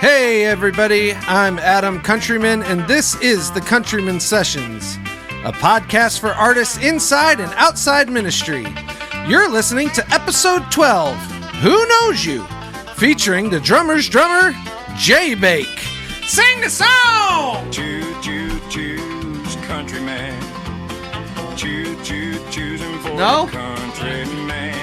Hey everybody, I'm Adam Countryman, and this is the Countryman Sessions, a podcast for artists inside and outside ministry. You're listening to episode 12, Who Knows You, featuring the drummer's drummer, Jay Bake. Sing the song! Choo, choo, choose, countryman. Choo, choo, choosing for No? countryman.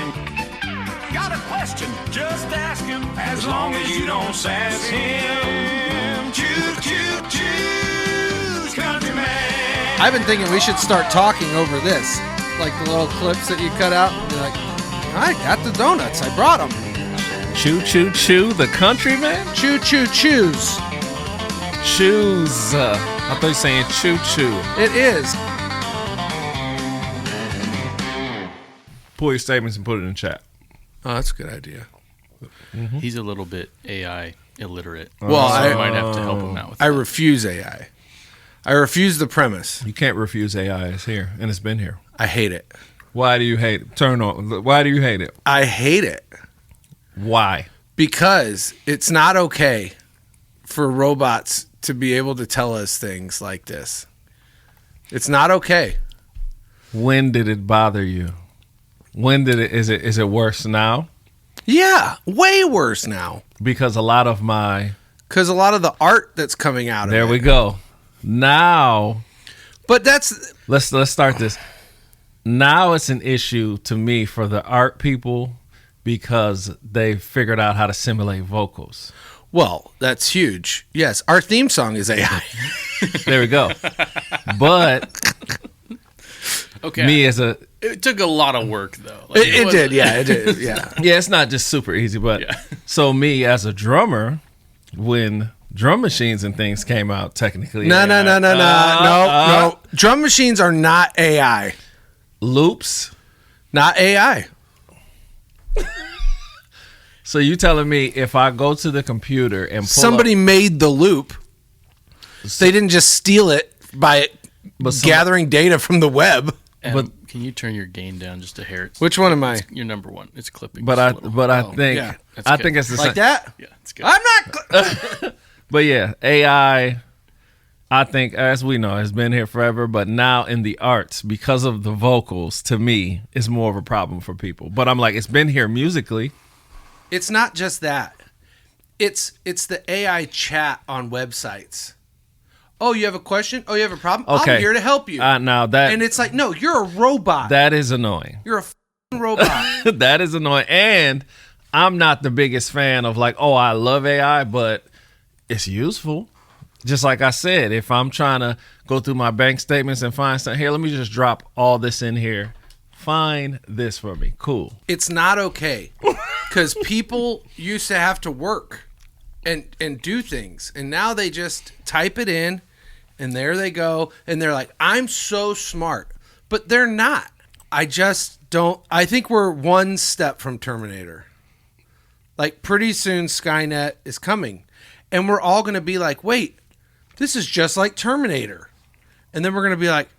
Got a question? Just ask him. As long as you don't sass him. Choo, choo, choose, countryman. I've been thinking we should start talking over this, like the little clips that you cut out. And be like, I got the donuts, I brought them. Choo choo choo, the countryman? Choo choo choose. Choose. I thought you were saying choo choo. It is. Pull your statements and put it in chat. Oh, that's a good idea. Mm-hmm. He's a little bit AI illiterate. Well, so I might have to help him out with I that. refuse AI. I refuse the premise. You can't refuse AI. It's here, and it's been here. I hate it. Why do you hate it? Turn on. Why do you hate it? I hate it Why? because it's not okay for robots to be able to tell us things like this. It's not okay. When did it bother you? When did it? Is it worse now? Yeah, way worse now. Because a lot of my Because a lot of the art that's coming out of there it. we go. Now But that's let's start this. Now it's an issue to me for the art people because they figured out how to simulate vocals. well, that's huge. Yes, our theme song is AI. There we go. But Okay. me as a It took a lot of work, though. Like, It wasn't- did, yeah, it did, yeah. yeah, it's not just super easy, but Yeah. so me as a drummer, when drum machines and things came out, technically No. AI, Drum machines are not AI. loops. Not AI. So you telling me if I go to the computer and pull Somebody up, made the loop. They didn't just steal it by But some- gathering data from the web. Adam, can you turn your gain down just a hair? Which one am I? You're number one. It's clipping. but just a I little. but I Oh, think yeah. That's I good. think it's the Like same. that? Yeah, it's good. I'm not. But yeah, AI, I think, as we know, has been here forever. But now in the arts, because of the vocals, to me, is more of a problem for people. But I'm like, it's been here musically. It's not just that. It's the AI chat on websites. Oh, you have a question? Oh, you have a problem? Okay. I'm here to help you. Now that And it's like, no, you're a robot. that is annoying. You're a f***ing robot. That is annoying. And I'm not the biggest fan of like, oh, I love AI, but it's useful. Just like I said, if I'm trying to go through my bank statements and find something, here, let me just drop all this in here. Find this for me. Cool. It's not okay because people used to have to work and do things, and now they just type it in, and there they go, and they're like, I'm so smart, but they're not. I just don't. I think we're one step from Terminator. Like, pretty soon Skynet is coming, and we're all going to be like, wait, this is just like Terminator. And then we're going to be like,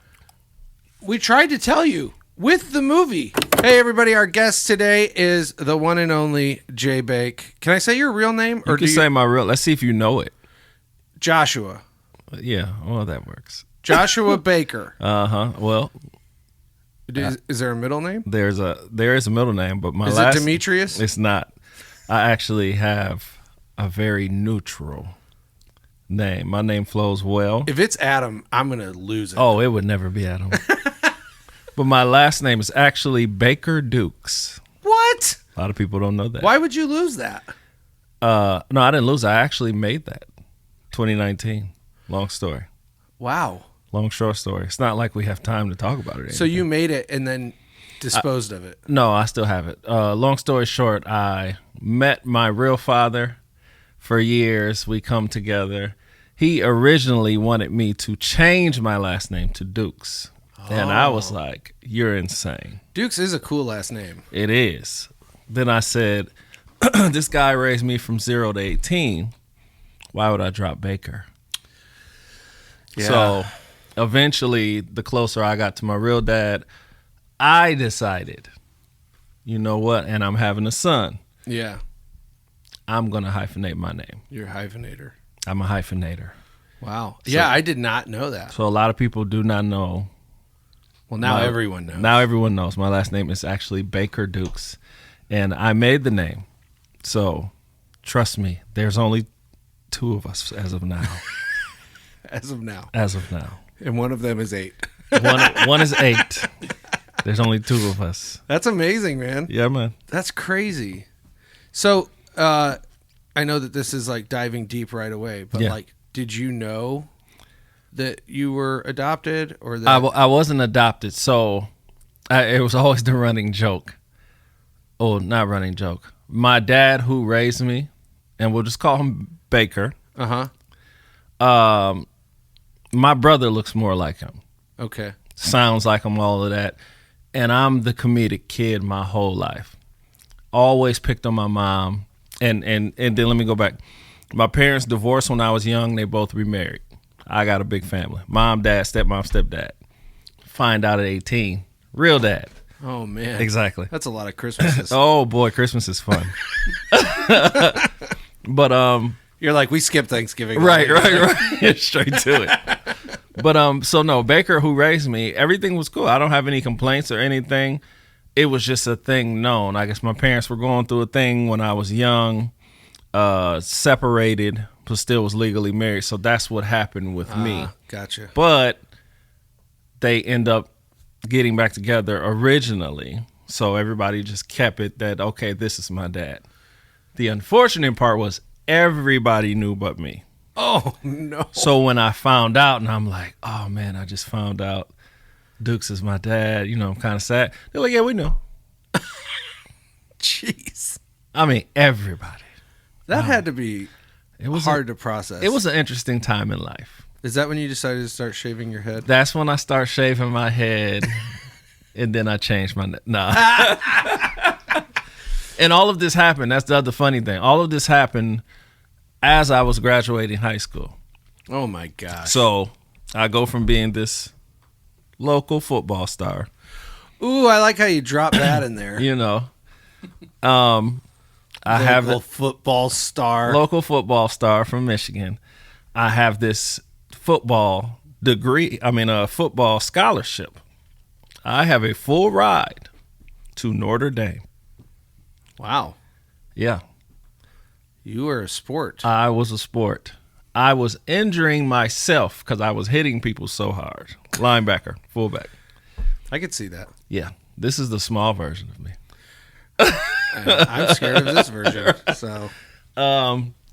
we tried to tell you with the movie. Hey, everybody, our guest today is the one and only Jay Bake. Can I say your real name? You can say my real. Let's see if you know it. Joshua. Yeah, well, that works. Joshua Baker. Well, Is there a middle name? there is a middle name, but my Is last it Demetrius? It's not. I actually have a very neutral name. My name flows well. If it's Adam, I'm going to lose it. Oh, it would never be Adam. But my last name is actually Baker Dukes. What? A lot of people don't know that. Why would you lose that? No, I didn't lose. I actually made that. 2019. Long story. Wow. Long short story. It's not like we have time to talk about it. So you made it and then disposed of it. No, I still have it. Long story short, I met my real father for years. We come together. He originally wanted me to change my last name to Dukes. And I was like, you're insane. Dukes is a cool last name. It is. Then I said, this guy raised me from 0 to 18. Why would I drop Baker? Yeah. So eventually, the closer I got to my real dad, I decided, you know what? And I'm having a son. Yeah. I'm going to hyphenate my name. You're a hyphenator. I'm a hyphenator. Wow. Yeah, I did not know that. So a lot of people do not know. Well, now everyone knows. Now everyone knows. My last name is actually Baker Dukes, and I made the name. So trust me, there's only 2 of us as of now. As of now. As of now. And one of them is 8. One is 8. There's only 2 of us. That's amazing, man. Yeah, man. That's crazy. So, I know that this is like diving deep right away, but Yeah. like, did you know that you were adopted or that? I wasn't adopted, so it was always the running joke. Oh, not running joke. My dad, who raised me, and we'll just call him Baker. My brother looks more like him. Okay. Sounds like him, all of that. And I'm the comedic kid my whole life. Always picked on my mom. And then let me go back. My parents divorced when I was young. They both remarried. I got a big family. Mom, dad, stepmom, stepdad. Find out at 18. Real dad. Oh, man. Exactly. That's a lot of Christmases. Oh, boy, Christmas is fun. But, You're like, we skip Thanksgiving. right. Straight to it. But, so no, Baker, who raised me, everything was cool. I don't have any complaints or anything. It was just a thing known. I guess my parents were going through a thing when I was young, separated, but still was legally married. So that's what happened with me. Gotcha. But they end up getting back together originally. So everybody just kept it that, okay, this is my dad. The unfortunate part was everybody knew but me. Oh, no. So when I found out, and I'm like, oh, man, I just found out Dukes is my dad. You know, I'm kind of sad. They're like, yeah, we knew. Jeez. I mean, everybody. That had to be It was hard to process. It was an interesting time in life. Is that when you decided to start shaving your head? That's when I start shaving my head, and then I changed my nah. And all of this happened. That's the other funny thing. All of this happened as I was graduating high school. Oh, my gosh. So I go from being this local football star, Ooh, I like how you drop that in there. you know. I have Local football star. local football star from Michigan. I have this football degree, a football scholarship. I have a full ride to Notre Dame. Wow. Yeah, You were a sport. I was a sport. I was injuring myself because I was hitting people so hard. Linebacker, fullback. I could see that. Yeah, this is the small version of me. I'm scared of this version. So,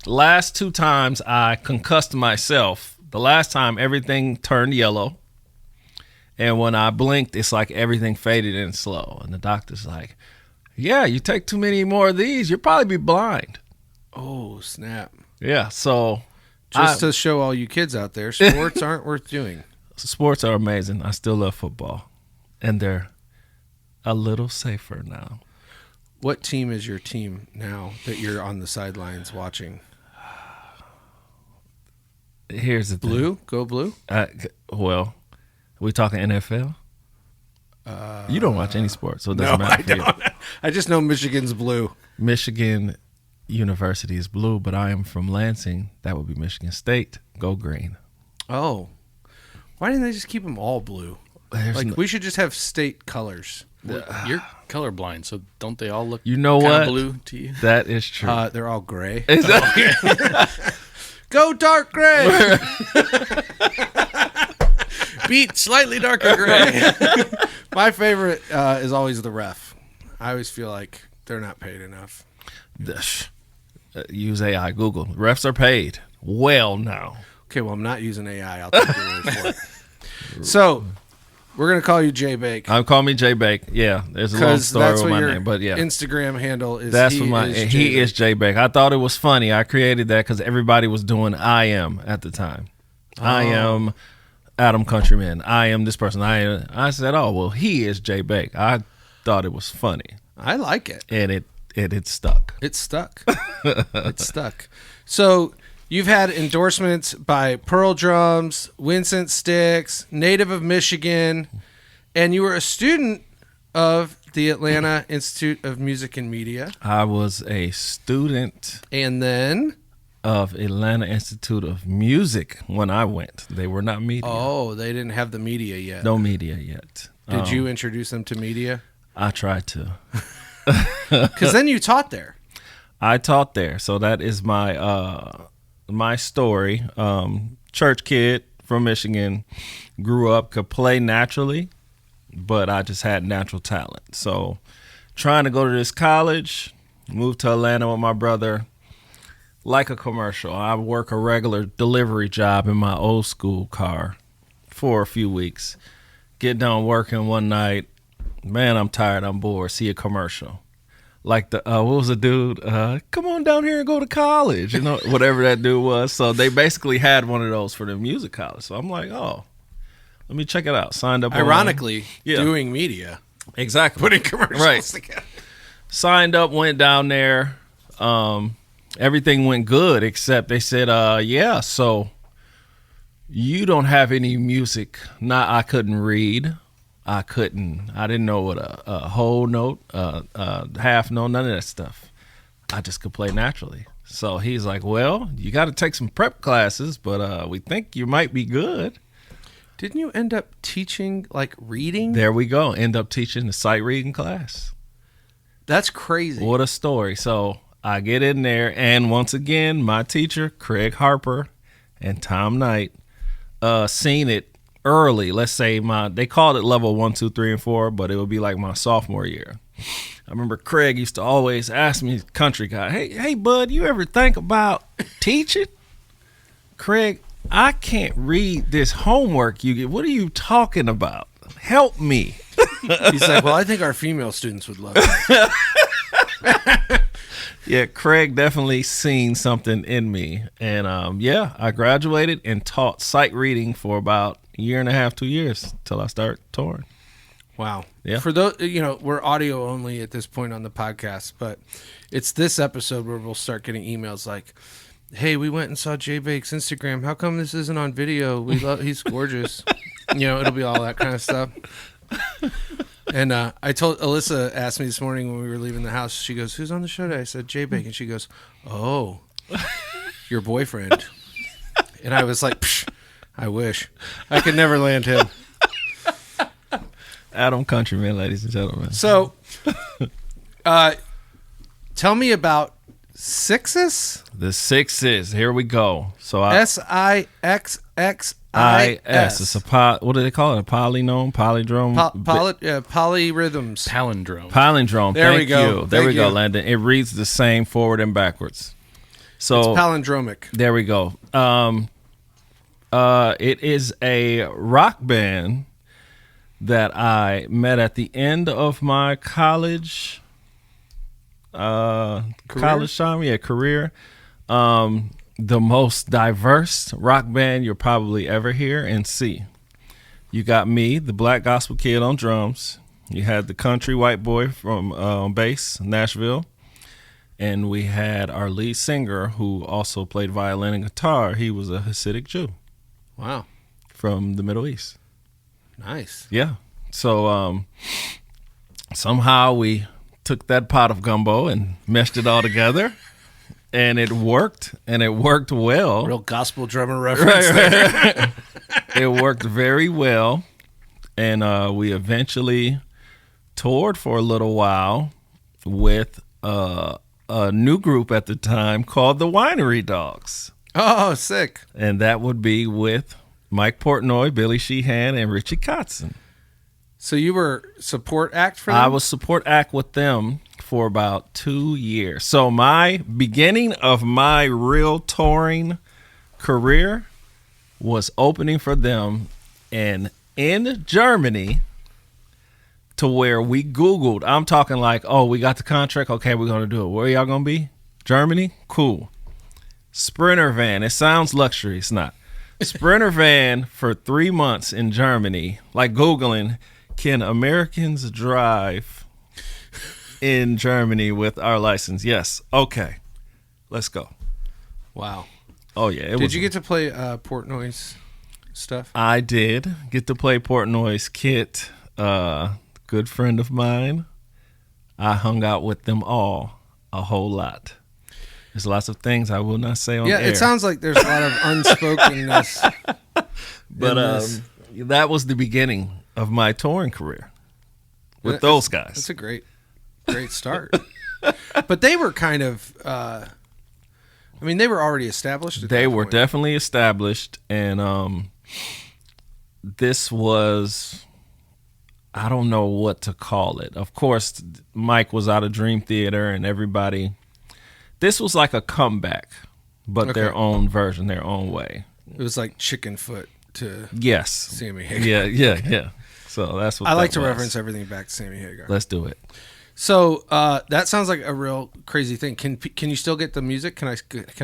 Last 2 times I concussed myself. The last time everything turned yellow. And when I blinked, it's like everything faded in slow. And the doctor's like, yeah, you take too many more of these, you'll probably be blind. oh, snap. Yeah, so Just to show all you kids out there, sports aren't worth doing. sports are amazing. I still love football. And they're a little safer now. What team is your team now that you're on the sidelines watching? Here's the Blue? Go blue? thing. Well, we talking NFL? You don't watch any sports, so it doesn't matter. For you. I just know Michigan's blue. Michigan University is blue, but I am from Lansing. That would be Michigan State. Go green. Oh. Why didn't they just keep them all blue? We should just have state colors. You're colorblind, so don't they all look You know kinda what? blue to you? That is true. They're all gray. Is that- Go dark gray. Beat slightly darker gray. My favorite is always the ref. I always feel like they're not paid enough. Use AI. Google. Refs are paid well now. Okay, well, I'm not using AI. I'll take your word for it. So, we're going to call you Jay Bake. Call me Jay Bake. Yeah, there's a long Because story that's with what my your name, but yeah, Instagram handle is. that's what my he is Jay Bake. I thought it was funny. I created that because everybody was doing I am at the time. I am Adam Countryman. I am this person. I said, oh well, he is Jay Bake. I thought it was funny, I like it. and it stuck. It's stuck. It's stuck. So you've had endorsements by Pearl Drums, Winston Sticks, Native of Michigan, and you were a student of the Atlanta Institute of Music and Media. I was a student And then, of Atlanta Institute of Music when I went. They were not media. oh, they didn't have the media yet. No media yet. Did you introduce them to media? I tried to. Because then you taught there. I taught there, so that is my story. Church kid from Michigan, grew up, could play naturally, but I just had natural talent. So trying to go to this college, moved to Atlanta with my brother, like a commercial. I work a regular delivery job in my old school car for a few weeks. Get done working one night, man, I'm tired, I'm bored, see a commercial. Like the what was the dude? Come on down here and go to college, whatever that dude was. So they basically had one of those for the music college. So I'm like, oh, let me check it out. Signed up. Ironically, Yeah. doing media. Exactly. Putting commercials Right. together. Signed up, went down there. Everything went good except they said, yeah, so you don't have any music. I couldn't read. I didn't know what a whole note, half note, none of that stuff. I just could play naturally. So he's like, well, you got to take some prep classes, but we think you might be good. Didn't you end up teaching, like, reading? There we go. End up teaching the sight reading class. That's crazy. What a story. So I get in there, and once again, my teacher, Craig Harper and Tom Knight, seen it early. Let's say they called it level 1, 2, 3, and 4, but it would be like my sophomore year. I remember Craig used to always ask me, country guy, hey, bud, you ever think about teaching? Craig, I can't read this homework you get. What are you talking about? Help me. He's like, well, I think our female students would love it. Yeah, Craig definitely seen something in me. And I graduated and taught sight reading for about a year and a half, 2 years till I start touring. Wow. Yeah. For those, we're audio only at this point on the podcast, but it's this episode where we'll start getting emails like, hey, we went and saw Jay Bake's Instagram. How come this isn't on video? He's gorgeous. It'll be all that kind of stuff. And I told Alyssa, asked me this morning when we were leaving the house, she goes, who's on the show today? I said, Jay Bake. And she goes, oh, your boyfriend. And I was like, psh, I wish. I could never land him. Adam Countryman, ladies and gentlemen. So, tell me about Sixes? The Sixes. Here we go. So Sixxis. It's a what do they call it? A polynome, polydrome, polyrhythms. Palindrome. palindrome. There we Thank go. you. There Thank we go, you. Landon. It reads the same forward and backwards. So It's palindromic. there we go. It is a rock band that I met at the end of my college career. The most diverse rock band you'll probably ever hear and see. You got me, the black gospel kid, on drums. You had the country white boy from bass, Nashville. And we had our lead singer who also played violin and guitar. He was a Hasidic Jew Wow. from the Middle East. Nice. Yeah. So somehow we took that pot of gumbo and meshed it all together. And it worked, and it worked well. Real gospel drummer reference there. It worked very well. And we eventually toured for a little while with a new group at the time called the Winery Dogs. Oh, sick. And that would be with Mike Portnoy, Billy Sheehan, and Richie Kotzen. So you were support act for them? I was support act with them for about 2 years. So my beginning of my real touring career was opening for them in Germany, to where we Googled. I'm talking like, oh, we got the contract. Okay, we're going to do it. Where y'all going to be? Germany? Cool. Sprinter van. It sounds luxury. It's not. Sprinter van for 3 months in Germany. Like Googling, can Americans drive in Germany with our license? Yes. Okay. Let's go. Wow. Oh, yeah. Did you get to play Portnoy's stuff? I did get to play Portnoy's kit, good friend of mine. I hung out with them all a whole lot. There's lots of things I will not say on Yeah, air. it sounds like there's a lot of unspokenness. But that was the beginning of my touring career with those guys. That's a great start. But they were kind of, they were already established. They were point. definitely established, and this was, I don't know what to call it. Of course, Mike was out of Dream Theater, and everybody. This was like a comeback, but Okay. their own version, their own way. It was like chicken foot to Yes. Sammy Hagar. Yeah. So that's what I like that to was. reference everything back to Sammy Hagar. Let's do it. So that sounds like a real crazy thing. Can you still get the music? Can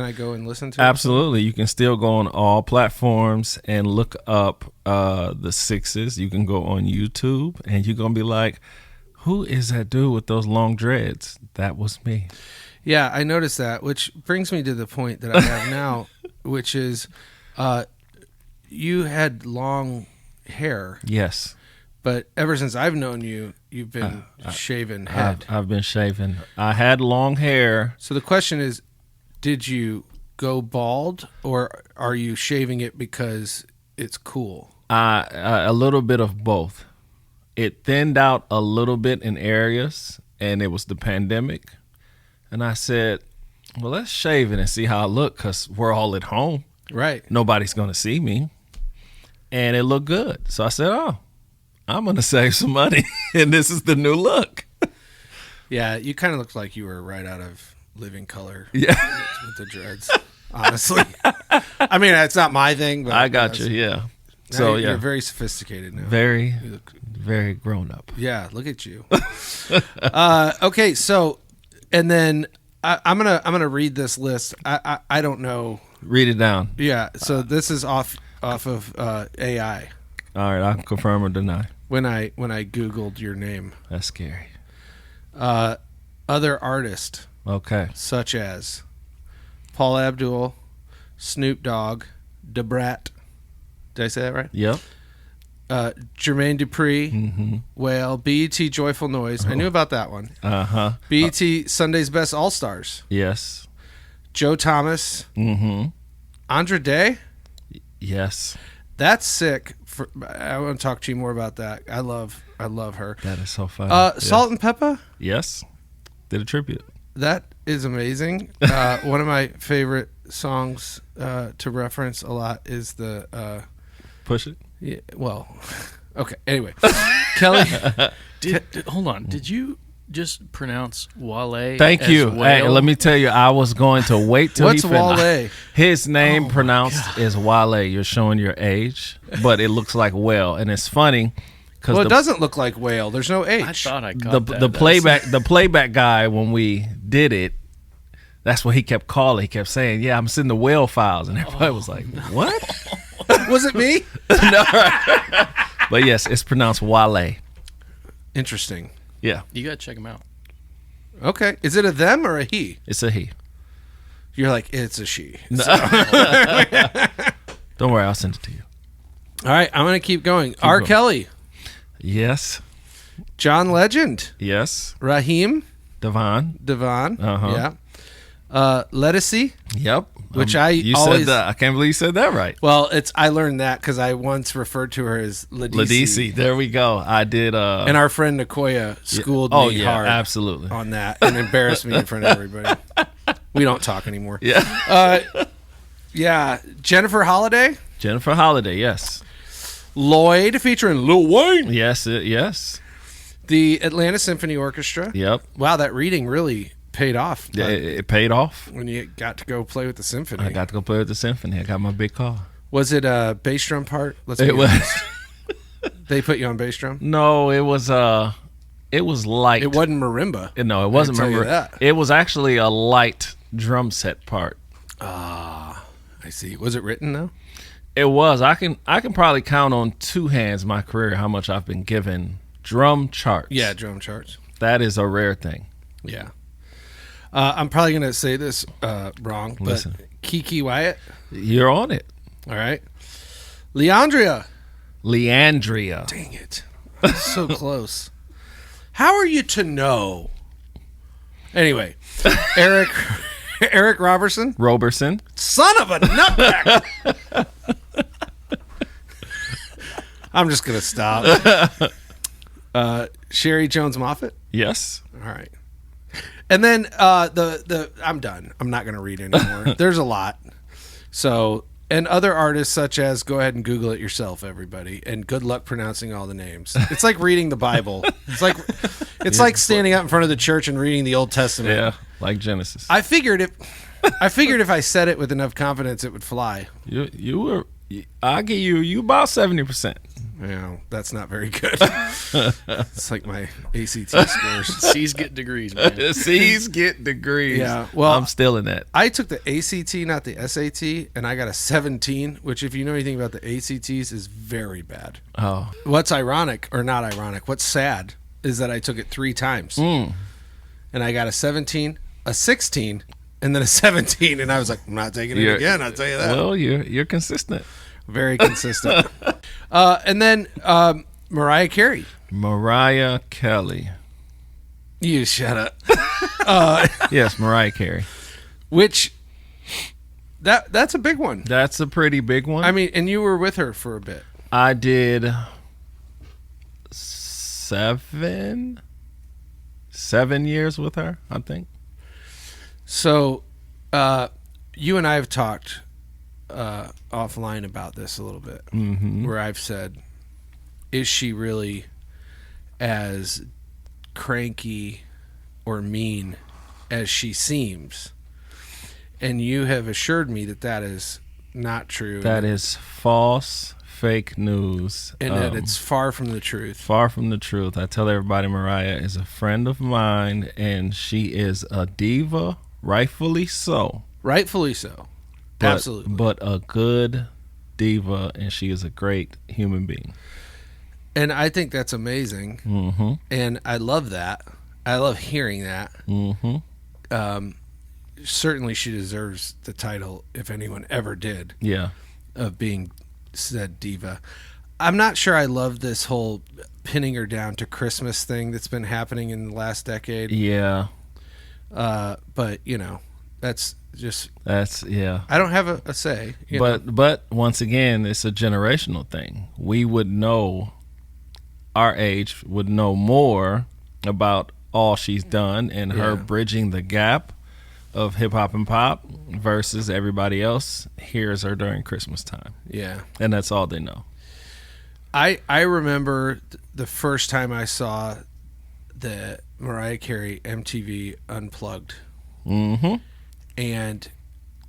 I go and listen to it? Absolutely. You can still go on all platforms and look up the Sixes. You can go on YouTube, and you're going to be like, who is that dude with those long dreads? That was me. Yeah, I noticed that, which brings me to the point that I have now, which is you had long hair, Yes. but ever since I've known you, you've been shaven head. I've been shaving. I had long hair. So the question is, did you go bald, or are you shaving it because it's cool? A little bit of both. It thinned out a little bit in areas, and it was the pandemic. And I said, well, let's shave it and see how I look, because we're all at home. Right. Nobody's going to see me. And it looked good. So I said, I'm going to save some money, and this is the new look. Yeah, you kind of looked like you were right out of Living Color. Yeah. With the dreads, honestly. I mean, it's not my thing, but I got you, yeah. now So, you're yeah, very sophisticated now. very, You look- very grown up. yeah, look at you. Okay, so, and then I'm gonna read this list. I don't know. Read it down. Yeah, so this is off of AI. All right, I'll confirm or deny. When I Googled your name, That's scary. other artists Okay. such as Paul Abdul, Snoop Dogg, Da Brat. Did I say that right? Yep. Jermaine Dupri, Mm-hmm. Whale, BET Joyful Noise. I knew about that one. Uh-huh. BET Sunday's Best All Stars. Yes. Joe Thomas, Mm-hmm. Andra Day. Yes. That's sick. I want to talk to you more about that. I love her. That is so funny. Salt and Pepper. Yes. Did a tribute. That is amazing. One of my favorite songs to reference a lot is the. Push it. Yeah, well, okay. Anyway, Kelly. Hold on. Did you just pronounce Wale? Thank as you. whale? Hey, let me tell you, I was going to wait till What's he finished. Wale? His name pronounced is Wale. You're showing your age, but it looks like whale, and it's funny because Well, it doesn't look like whale. There's no H. I thought I caught that. the playback guy, when we did it, that's what he kept calling. He kept saying, "Yeah, I'm sending the whale files," and everybody was like, "What?" Was it me? But yes, it's pronounced Wale. Interesting. Yeah, You got to check him out. Okay. Is it a them or a he? it's a he. You're like, it's a she. Don't worry, I'll send it to you. All right. I'm going to keep going. R. going. Kelly, Yes, John Legend, yes, Raheem Devon. Devon. Uh-huh. Yeah. Lettucey. Yep. Which you always- said that. I can't believe you said that right. Well, I learned that because I once referred to her as Ladisi. Ladisi. There we go. I did. And our friend Nicoya schooled oh me yeah, hard absolutely. on that and embarrassed me in front of everybody. We don't talk anymore. Yeah. Yeah. Jennifer Holliday, Jennifer Holliday. Yes. Lloyd featuring Lil Wayne, Yes. Yes. the Atlanta Symphony Orchestra. Yep. Wow, that reading really paid off. Yeah, it paid off. When you got to go play with the symphony. I got to go play with the symphony. I got my big car. Was it a bass drum part? Let's It be was. honest. They put you on bass drum? No, it was light. It wasn't marimba. No, it wasn't. I can tell you Remember, that. it was actually a light drum set part. I see. Was it written though? It was. I can probably count on two hands my career how much I've been given drum charts. Yeah, drum charts. That is a rare thing. Yeah. I'm probably going to say this wrong, but Listen. Kiki Wyatt. You're on it. All right. Leandria. Leandria. Dang it. So close. How are you to know? Anyway, Eric Robertson, son of a nutback. I'm just gonna stop. Sherry Jones Moffat. Yes. All right. And then I'm done. I'm not gonna read anymore. There's a lot. So, and other artists such as, go ahead and Google it yourself, everybody, and good luck pronouncing all the names. It's like reading the Bible. It's like standing up in front of the church and reading the Old Testament. Yeah, like Genesis. I figured if I said it with enough confidence, it would fly. I'll give you about 70%. Yeah, that's not very good. It's like my ACT scores. C's get degrees, man. C's get degrees. Yeah, well, I'm still in that. I took the ACT, not the SAT, and I got a 17, which, if you know anything about the ACTs, is very bad. Oh, What's ironic, or not ironic, what's sad is that I took it 3 times. And I got a 17, a 16, and then a 17, and I was like, I'm not taking it again, I'll tell you that. Well, you're consistent. Very consistent. And then Mariah Carey. Mariah Kelly. You shut up. Yes, Mariah Carey. Which, that's a big one. That's a pretty big one. I mean, and you were with her for a bit. I did 7 years with her, I think. So, you and I have talked offline about this a little bit, where I've said, is she really as cranky or mean as she seems? And you have assured me that that is not true. That is false, fake news. And that it's far from the truth. Far from the truth. I tell everybody Mariah is a friend of mine, and she is a diva, rightfully so. Rightfully so. Absolutely. But a good diva, and she is a great human being. And I think that's amazing. Mm-hmm. And I love that. I love hearing that. Mm-hmm. Certainly she deserves the title, if anyone ever did, Yeah. of being said diva. I'm not sure I love this whole pinning her down to Christmas thing that's been happening in the last decade. Yeah. But, you know, that's just... Yeah. I don't have a say. You know? But once again, it's a generational thing. We would know, our age would know more about all she's done and her bridging the gap of hip hop and pop versus everybody else hears her during Christmas time. Yeah. And that's all they know. I remember the first time I saw the Mariah Carey MTV Unplugged. Mm-hmm. And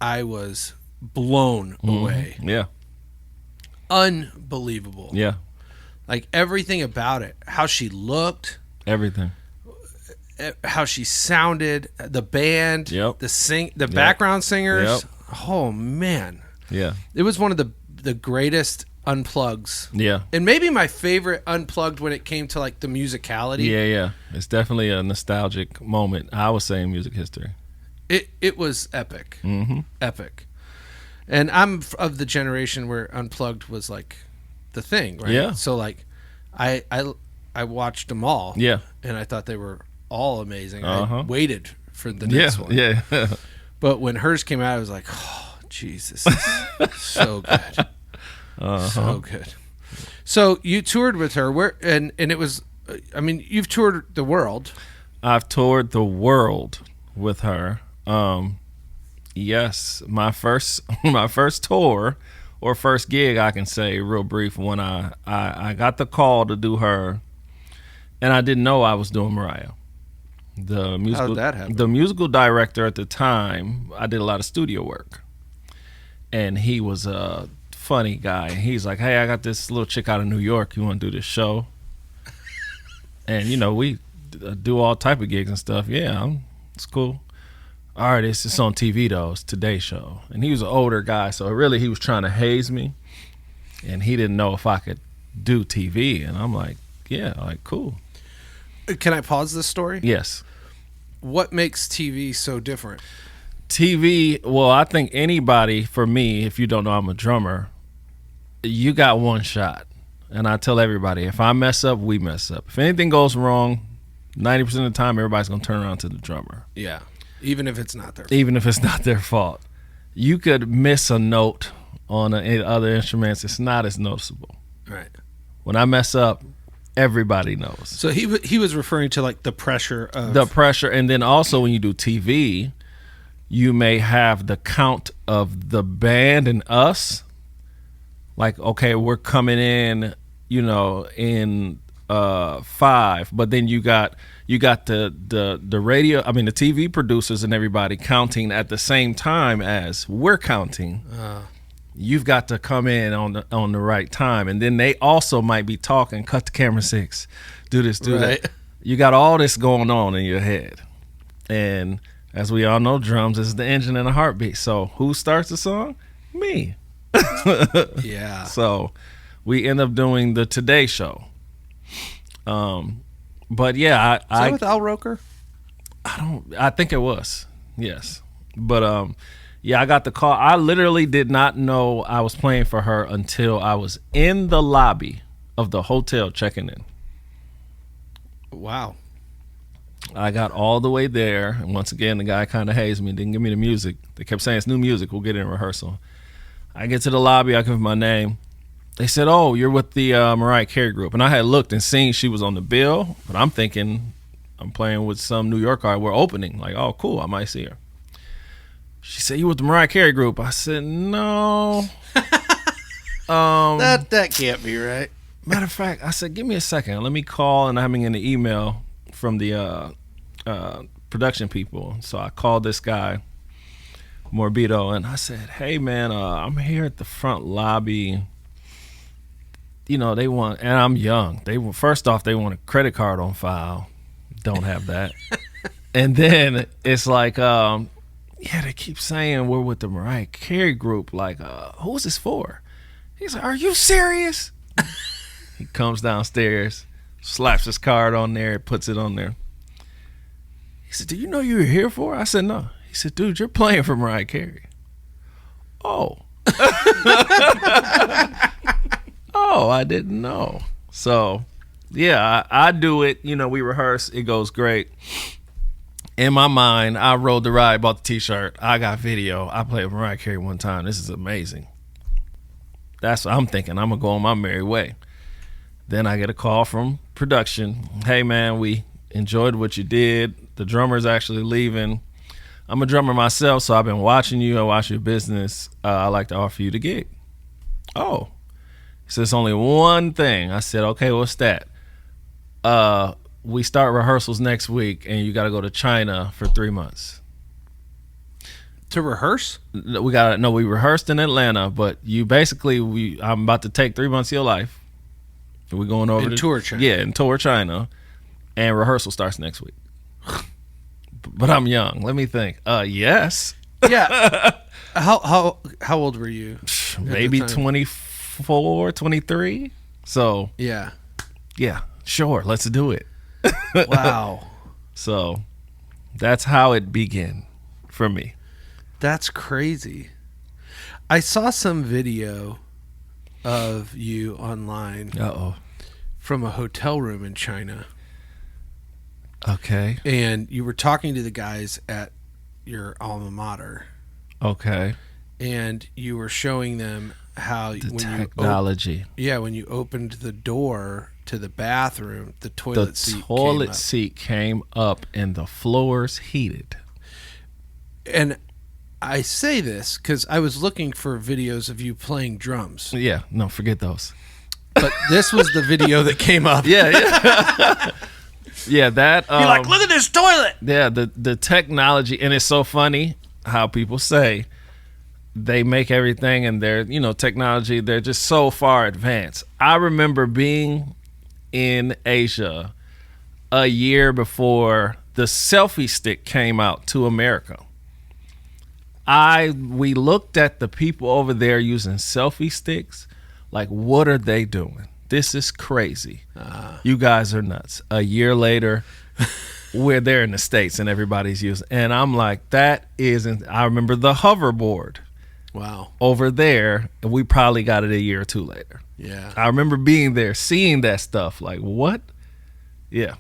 I was blown away. Yeah. Unbelievable. Yeah. Like everything about it. How she looked. Everything. How she sounded. The band. Yep. The background singers. Yep. Oh, man. Yeah. It was one of the greatest unplugs. Yeah. And maybe my favorite unplugged when it came to like the musicality. Yeah. It's definitely a nostalgic moment, I would say, in music history. It was epic. Mm-hmm. Epic. And I'm of the generation where Unplugged was like the thing, right? Yeah. So like I watched them all. Yeah. And I thought they were all amazing. Uh-huh. I waited for the next one. Yeah. But when hers came out, I was like, oh, Jesus. So good. Uh-huh. So good. So you toured with her where and it was you've toured the world. I've toured the world with her. Yes, my first tour or first gig, I can say real brief, when I got the call to do her, and I didn't know I was doing Mariah. The musical, How did that happen? The musical director at the time, I did a lot of studio work, and he was a funny guy. He's like, "Hey, I got this little chick out of New York. You want to do this show?" And you know, we do all type of gigs and stuff. Yeah, it's cool. All right, it's on TV though. It's Today's Show, and he was an older guy, so really he was trying to haze me, and he didn't know if I could do TV. And I'm like, yeah, like cool. Can I pause this story? Yes. What makes TV so different? TV, well, I think anybody, for me, if you don't know I'm a drummer, you got one shot. And I tell everybody, if I mess up, we mess up. If anything goes wrong, 90% of the time, everybody's gonna turn around to the drummer, Yeah. Even if it's not their fault. even if it's not their fault. You could miss a note on other instruments; it's not as noticeable. Right. When I mess up, everybody knows. So he was referring to like the pressure of The pressure, and then also when you do TV, you may have the count of the band and us. Like, okay, we're coming in, in 5, but then you got the radio. I mean, the TV producers and everybody counting at the same time as we're counting. You've got to come in on the right time, and then they also might be talking. Cut the camera 6, do this, do Right. that. You got all this going on in your head, and as we all know, drums is the engine and a heartbeat. So who starts the song? Me. Yeah. So we end up doing the Today Show. But yeah, Is that with Al Roker? I think it was. Yes. But yeah, I got the call. I literally did not know I was playing for her until I was in the lobby of the hotel checking in. Wow. I got all the way there, and once again, the guy kind of hazed me, didn't give me the music. They kept saying it's new music, we'll get it in rehearsal. I get to the lobby, I give my name. They said, "Oh, you're with the Mariah Carey group," and I had looked and seen she was on the bill, but I'm thinking I'm playing with some New York artist. We're opening, like, oh, cool, I might see her. She said, "You with the Mariah Carey group?" I said, "No." That can't be right. Matter of fact, I said, "Give me a second. Let me call," and I'm in the email from the production people. So I called this guy, Morbido, and I said, "Hey, man, I'm here at the front lobby. They want, and I'm young. First off, they want a credit card on file. Don't have that. And then it's like, yeah, they keep saying we're with the Mariah Carey group. Like, who's this for?" He's like, "Are you serious?" He comes downstairs, slaps his card on there, puts it on there. He said, "Do you know you were here for?" I said, "No." He said, "Dude, you're playing for Mariah Carey." Oh. Oh, I didn't know. So, yeah, I do it. We rehearse. It goes great. In my mind, I rode the ride, bought the T-shirt. I got video. I played with Mariah Carey one time. This is amazing. That's what I'm thinking. I'm going to go on my merry way. Then I get a call from production. "Hey, man, we enjoyed what you did. The drummer's actually leaving. I'm a drummer myself, so I've been watching you. I watch your business. I'd like to offer you the gig." Oh. He says, "Only one thing." I said, "Okay, what's that?" "We start rehearsals next week, and you got to go to China for 3 months." To rehearse? We rehearsed in Atlanta, but I'm about to take 3 months of your life. We're going over And tour China. Yeah, and tour China, and rehearsal starts next week. But I'm young. Let me think. Yes. Yeah. How old were you? Maybe the time? 24, 23. So, Yeah. yeah, sure, let's do it. Wow. So, that's how it began for me. That's crazy. I saw some video of you online Uh-oh. from a hotel room in China, Okay. and you were talking to the guys at your alma mater, Okay. and you were showing them how The when technology. when you opened the door to the bathroom, the The toilet seat toilet came up. seat came up and the floors heated. And I say this because I was looking for videos of you playing drums, Yeah, no, forget those. but this was the video that came up. Yeah. Yeah, that. You're like, "Look at this toilet." Yeah, the technology, and it's so funny how people say they make everything and their technology, they're just so far advanced. I remember being in Asia a year before the selfie stick came out to America. We looked at the people over there using selfie sticks, like, what are they doing? This is crazy. You guys are nuts. A year later, we're there in the States and everybody's using, and I'm like, that isn't. I remember the hoverboard Wow. over there, and we probably got it a year or two later. Yeah. I remember being there, seeing that stuff. Like, what? Yeah.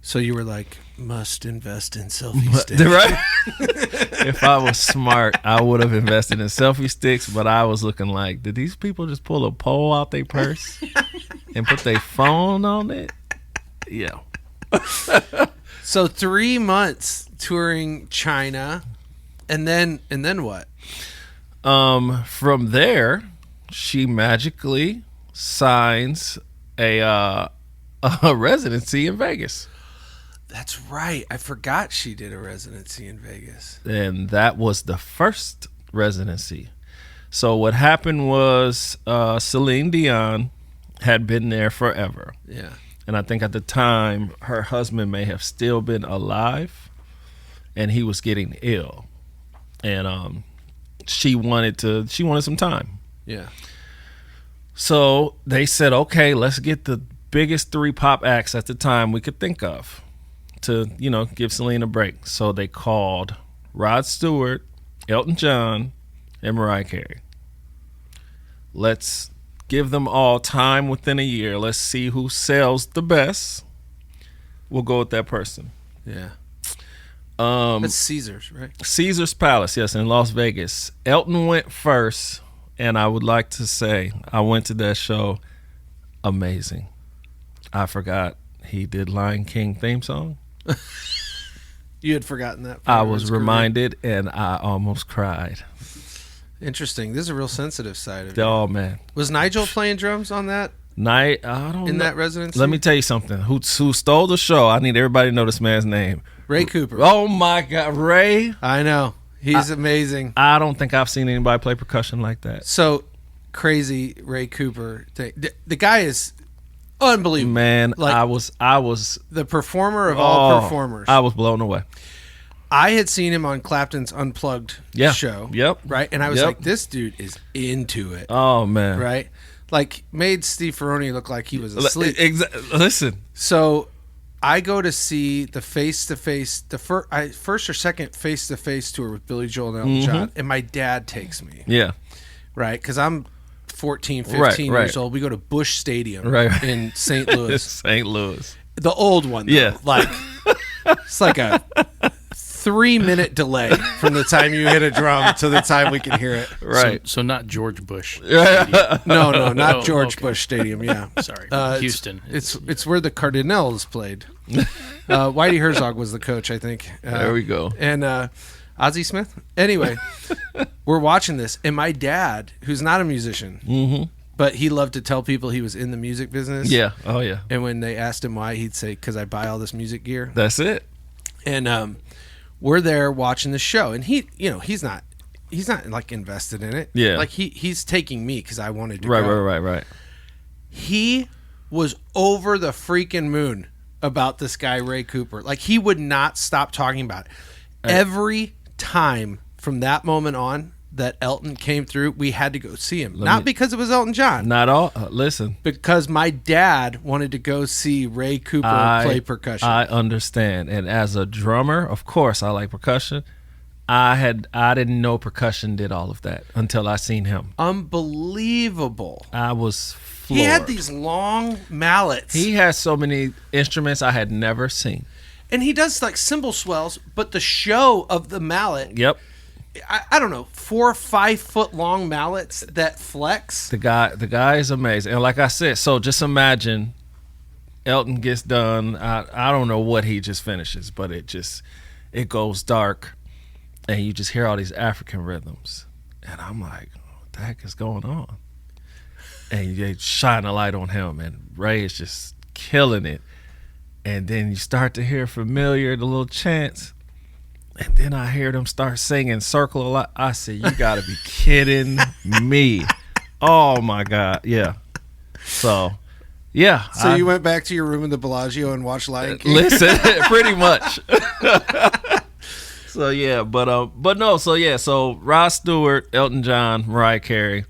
So you were like, must invest in selfie sticks. Right? If I was smart, I would have invested in selfie sticks, but I was looking like, did these people just pull a pole out their purse and put their phone on it? Yeah. So 3 months touring China, and then what? From there, she magically signs a residency in Vegas. That's right. I forgot she did a residency in Vegas. And that was the first residency. So what happened was Celine Dion had been there forever. Yeah. And I think at the time her husband may have still been alive and he was getting ill. And she wanted some time. Yeah. So they said, okay, let's get the biggest 3 pop acts at the time we could think of to, give Celine a break. So they called Rod Stewart, Elton John, and Mariah Carey. Let's give them all time within a year. Let's see who sells the best. We'll go with that person. Yeah. That's Caesars, right? Caesar's Palace, yes, in Las Vegas. Elton went first, and I would like to say I went to that show. Amazing. I forgot he did Lion King theme song. You had forgotten that. I was reminded, and I almost cried. Interesting. This is a real sensitive side of it. Oh, man. Was Nigel playing drums on that I don't in know. that residency? Let me tell you something. Who stole the show? I need everybody to know this man's name. Ray Cooper. Oh, my God. Ray? I know. He's amazing. I don't think I've seen anybody play percussion like that. So crazy Ray Cooper thing. The guy is unbelievable. Man, Like, I was the performer of all performers. I was blown away. I had seen him on Clapton's Unplugged show. Yep. Right? And I was Yep. like, this dude is into it. Oh, man. Right? Like, made Steve Ferroni look like he was asleep. Listen. So I go to see the face-to-face, the first or second face-to-face tour with Billy Joel and Elton John, and my dad takes me, Yeah. right? Because I'm 14, 15 Right, years right. old. We go to Busch Stadium Right. in St. Louis. St. Louis. The old one, though. Yeah. Like, it's like a 3-minute delay from the time you hit a drum to the time we can hear it. Right. So not George Bush. No, not Oh, George okay. Bush Stadium. Yeah, Sorry, it's- Houston. It's where the Cardinals played. Whitey Herzog was the coach, I think. There we go. And Ozzie Smith. Anyway, we're watching this, and my dad, who's not a musician, but he loved to tell people he was in the music business. Yeah. Oh, yeah. And when they asked him why, he'd say, "Because I buy all this music gear." That's it. And we're there watching the show, and he's not like invested in it. Yeah. Like he's taking me because I wanted to Right, go. right. He was over the freaking moon about this guy Ray Cooper. Like, he would not stop talking about it. Every time from that moment on that Elton came through, we had to go see him. Not because it was Elton John, Not all. Listen. because my dad wanted to go see Ray Cooper play percussion. I understand. And as a drummer, of course, I like percussion. I didn't know percussion did all of that until I seen him. Unbelievable. I was floored. He had these long mallets. He has so many instruments I had never seen. And he does like cymbal swells, but the show of the mallet, Yep. I don't know, 4 or 5 foot long mallets that flex. The guy is amazing. And like I said, so just imagine Elton gets done. I don't know what he just finishes, but it goes dark and you just hear all these African rhythms. And I'm like, what the heck is going on? And they shine a light on him and Ray is just killing it. And then you start to hear familiar, the little chants. And then I hear them start singing Circle a Lot. I said, you got to be kidding me. Oh, my God. Yeah. So, yeah. So you went back to your room in the Bellagio and watched Lion King? Listen, pretty much. So, yeah. But no. So, yeah. So, Rod Stewart, Elton John, Mariah Carey.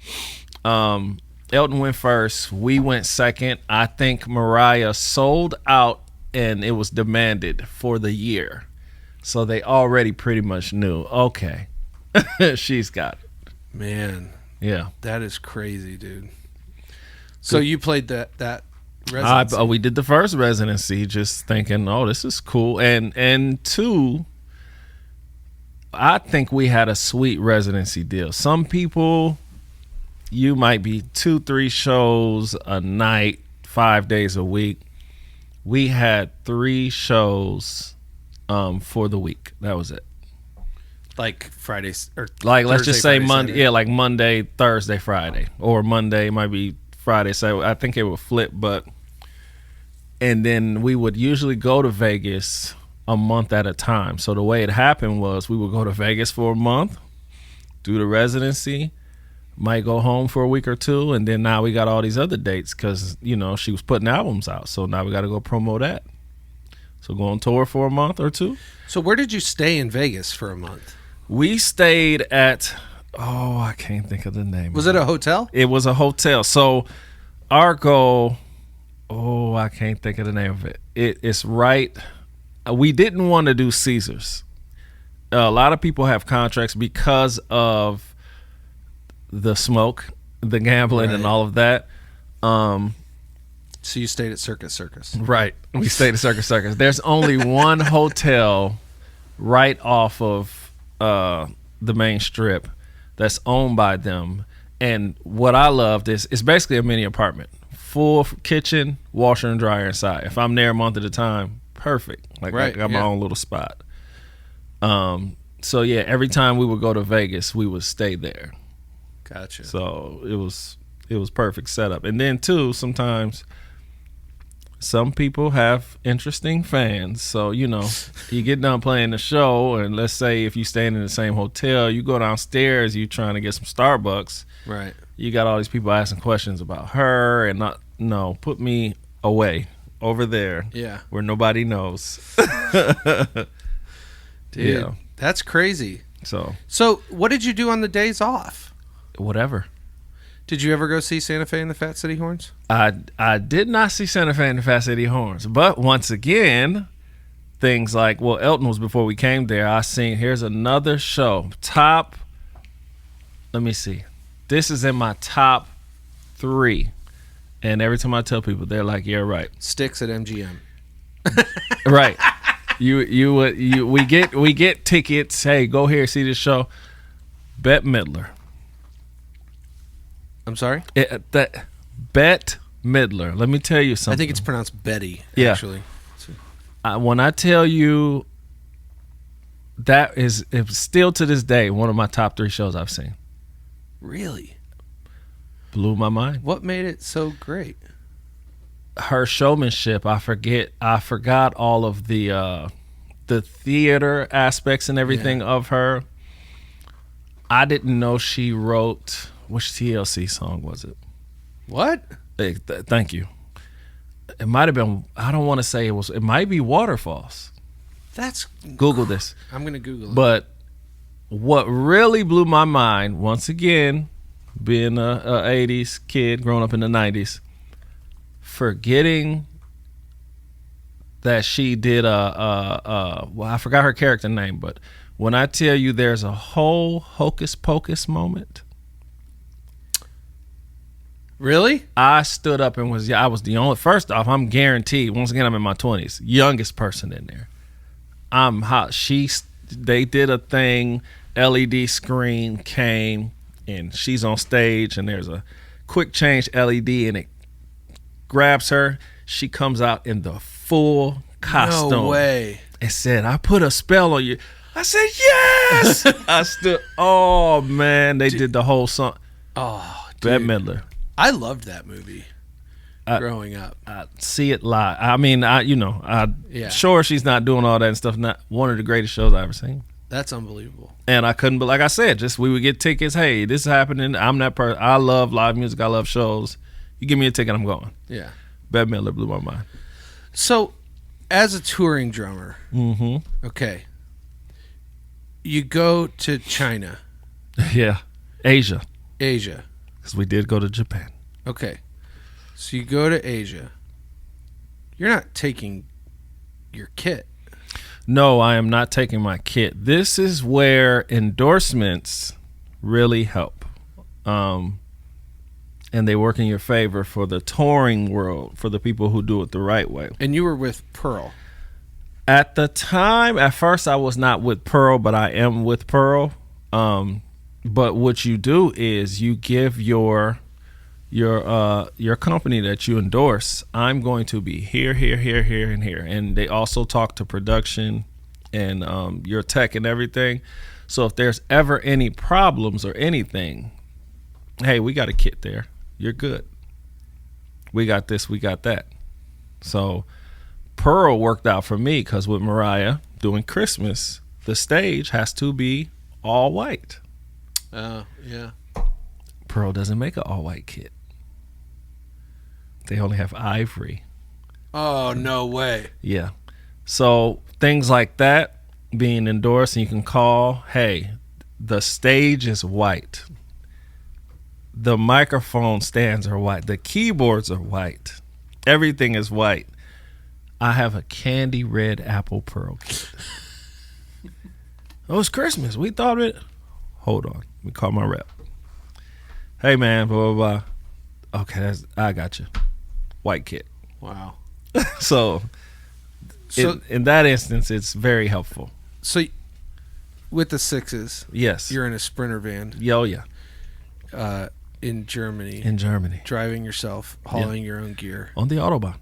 Elton went first. We went second. I think Mariah sold out and it was demanded for the year. So they already pretty much knew, okay, she's got it. Man, Yeah. that is crazy, dude. So you played that residency? We did the first residency just thinking, oh, this is cool. And two, I think we had a sweet residency deal. Some people, you might be 2-3 shows a night, 5 days a week. We had 3 shows for the week. That was it. Like Fridays or Like, let's Thursday, just say Friday, Monday. Saturday. Yeah, like Monday, Thursday, Friday. Or Monday might be Friday. So I think it would flip. And then we would usually go to Vegas a month at a time. So the way it happened was we would go to Vegas for a month, do the residency, might go home for a week or two, and then now we got all these other dates because, she was putting albums out. So now we got to go promo that. So go on tour for a month or two. So where did you stay in Vegas for a month? We stayed at, I can't think of the name. Was it a hotel? It was a hotel. So our goal, I can't think of the name of it. It's right. We didn't want to do Caesars. A lot of people have contracts because of the smoke, the gambling, and Right. all of that. So you stayed at Circus. Right. We stayed at Circus. There's only one hotel right off of the main strip that's owned by them. And what I loved is it's basically a mini apartment. Full kitchen, washer and dryer inside. If I'm there a month at a time, perfect. Like Right, I got my yeah. own little spot. So yeah, every time we would go to Vegas, we would stay there. Gotcha. So it was perfect setup. And then too, sometimes some people have interesting fans. So, you get done playing the show, and let's say if you staying in the same hotel, you go downstairs, you trying to get some Starbucks. Right. You got all these people asking questions about her, and put me away over there Yeah. where nobody knows. Dude, Yeah. that's crazy. So So what did you do on the days off? whatever. Did you ever go see Santa Fe and the Fat City Horns? I did not see Santa Fe and the Fat City Horns, but once again, things like, Elton was before we came there. I seen, here's another show. Let me see. This is in my top 3. And every time I tell people, they're like, yeah, right. Sticks at MGM. Right. We get tickets. Hey, go here, see this show. Bette Midler. I'm sorry? Bette Midler. Let me tell you something. I think it's pronounced Betty, Yeah. actually. When I tell you it's still to this day one of my top 3 shows I've seen. Really? Blew my mind. What made it so great? Her showmanship, I forgot all of the theater aspects and everything of her. I didn't know she wrote, which TLC song was it? What? Thank you. It might have been, I don't want to say it might be Waterfalls. That's... Google this. I'm going to Google it. But what really blew my mind, once again, being a 80s kid, growing up in the 90s, forgetting that she did I forgot her character name, but when I tell you there's a whole Hocus Pocus moment, Really? I stood up and I was the only, first off, I'm guaranteed, once again, I'm in my 20s, youngest person in there. I'm hot. They did a thing, LED screen came, and she's on stage, and there's a quick change LED, and it grabs her. She comes out in the full costume. No way. It said, I put a spell on you. I said, yes! I stood, oh, man, they did the whole song. Oh, Bette dude. Midler. I loved that movie growing up. I see it live. I mean, Yeah. Sure she's not doing all that and stuff. Not one of the greatest shows I ever seen. That's unbelievable. And I couldn't, but like I said, just we would get tickets. Hey, this is happening. I'm that person. I love live music. I love shows. You give me a ticket, I'm going. Yeah. Bette Midler blew my mind. So, as a touring drummer, okay, you go to China, Yeah, Asia, Asia. because we did go to Japan. Okay. So you go to Asia. You're not taking your kit. No, I am not taking my kit. This is where endorsements really help. and they work in your favor for the touring world, for the people who do it the right way. And you were with Pearl. At the time, at first, I was not with Pearl, but I am with Pearl. But what you do is you give your company that you endorse, I'm going to be here, and here. And they also talk to production and your tech and everything. So if there's ever any problems or anything, hey, we got a kit there. You're good. We got this, we got that. So Pearl worked out for me because with Mariah doing Christmas, the stage has to be all white. Yeah. Pearl doesn't make an all white kit. They only have ivory. Oh, no way. Yeah. So things like that being endorsed, and you can call, hey, the stage is white. The microphone stands are white. The keyboards are white. Everything is white. I have a candy red apple Pearl kit. Oh, it's Christmas. We thought it. Hold on. Let me call my rep. Hey, man, blah, blah, blah. Okay, I got you. White kit. Wow. So in that instance, it's very helpful. So with the Sixes, Yes. you're in a Sprinter van Yo, yeah. in Germany, In Germany. driving yourself, hauling your own gear, On the Autobahn.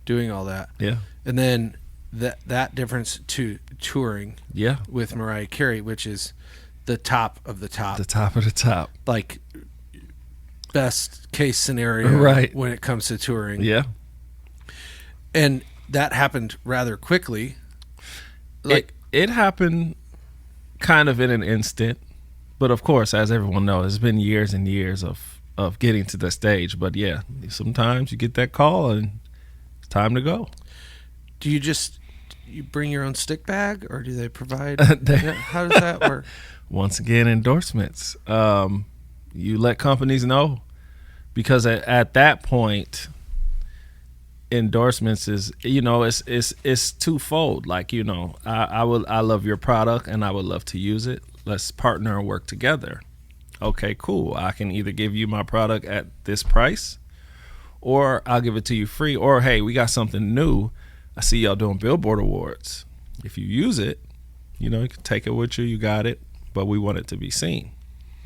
doing all that. Yeah. And then that difference to touring Yeah. with Mariah Carey, which is the top of the top, The top of the top. like best case scenario Right. when it comes to touring. Yeah. And that happened rather quickly. Like It happened kind of in an instant. But of course, as everyone knows, it's been years and years of getting to the stage. But yeah, sometimes you get that call and it's time to go. do you bring your own stick bag, or do they provide? They- Yeah, how does that work? Once again, endorsements. You let companies know, because at that point, endorsements is, it's twofold. Like, I love your product and I would love to use it. Let's partner and work together. Okay, cool. I can either give you my product at this price, or I'll give it to you free. Or hey, we got something new. I see y'all doing Billboard Awards. If you use it, you can take it with you. You got it. But we want it to be seen,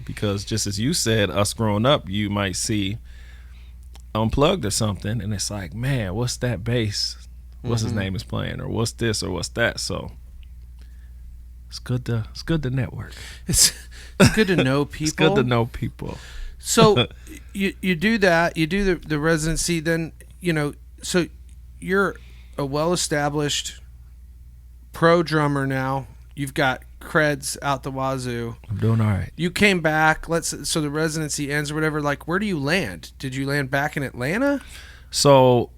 because just as you said, us growing up, you might see Unplugged or something, and it's like, man, what's that bass? What's his name is playing, or what's this, or what's that? So it's good to network. It's good to know people. It's good to know people. So you do that. You do the residency. Then so you're a well-established pro drummer now. You've got creds out the wazoo. I'm doing all right. You came back. So the residency ends or whatever. Like, where do you land? Did you land back in Atlanta? So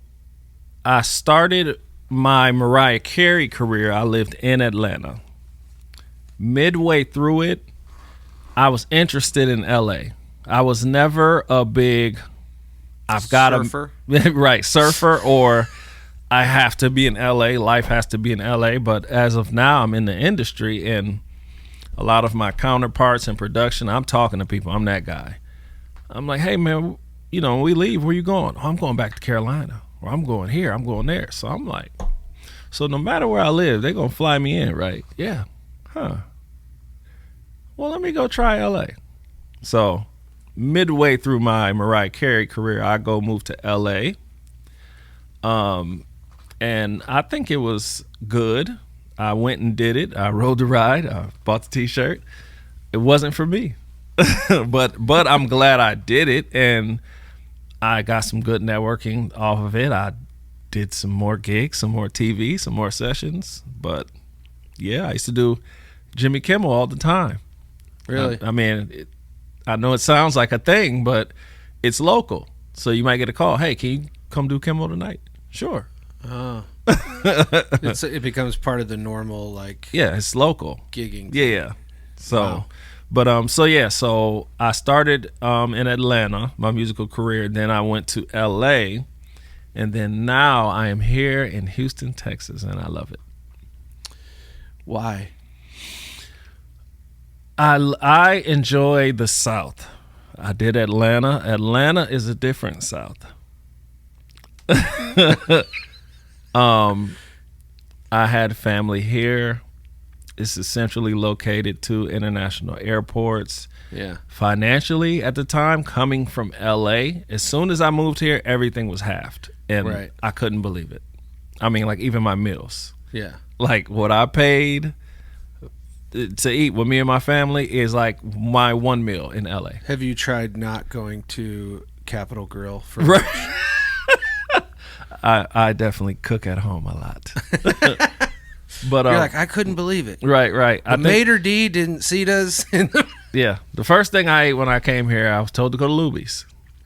I started my Mariah Carey career. I lived in Atlanta. Midway through it, I was interested in LA. I was never a big, I've got Surfer? right, surfer, or I have to be in LA. Life has to be in LA. But as of now, I'm in the industry, and a lot of my counterparts in production, I'm talking to people. I'm that guy. I'm like, hey, man, when we leave, where you going? Oh, I'm going back to Carolina. Or I'm going here. I'm going there. So I'm like, so no matter where I live, they're going to fly me in, right? Yeah. Huh. Well, let me go try LA. So midway through my Mariah Carey career, I go move to LA. And I think it was good. I went and did it. I rode the ride. I bought the T-shirt. It wasn't for me, but I'm glad I did it, and I got some good networking off of it. I did some more gigs, some more TV, some more sessions. But yeah, I used to do Jimmy Kimmel all the time. Really? I mean, I know it sounds like a thing, but it's local. So you might get a call. Hey, can you come do Kimmel tonight? Sure. Oh. It becomes part of the normal Yeah, it's local. gigging. Yeah. So, Wow. but so I started in Atlanta, my musical career. Then I went to LA, and then now I am here in Houston, Texas, and I love it. Why? I enjoy the South. I did Atlanta. Atlanta is a different South. I had family here. It's essentially located 2 international airports. Yeah. Financially, at the time, coming from LA, as soon as I moved here, everything was halved. And Right. I couldn't believe it. I mean, like, even my meals. Yeah. Like, what I paid to eat with me and my family is like my one meal in LA. Have you tried not going to Capitol Grill for Right. I definitely cook at home a lot. But You're like, I couldn't believe it. right. The maitre d' didn't seat us in the... Yeah. The first thing I ate when I came here, I was told to go to Luby's.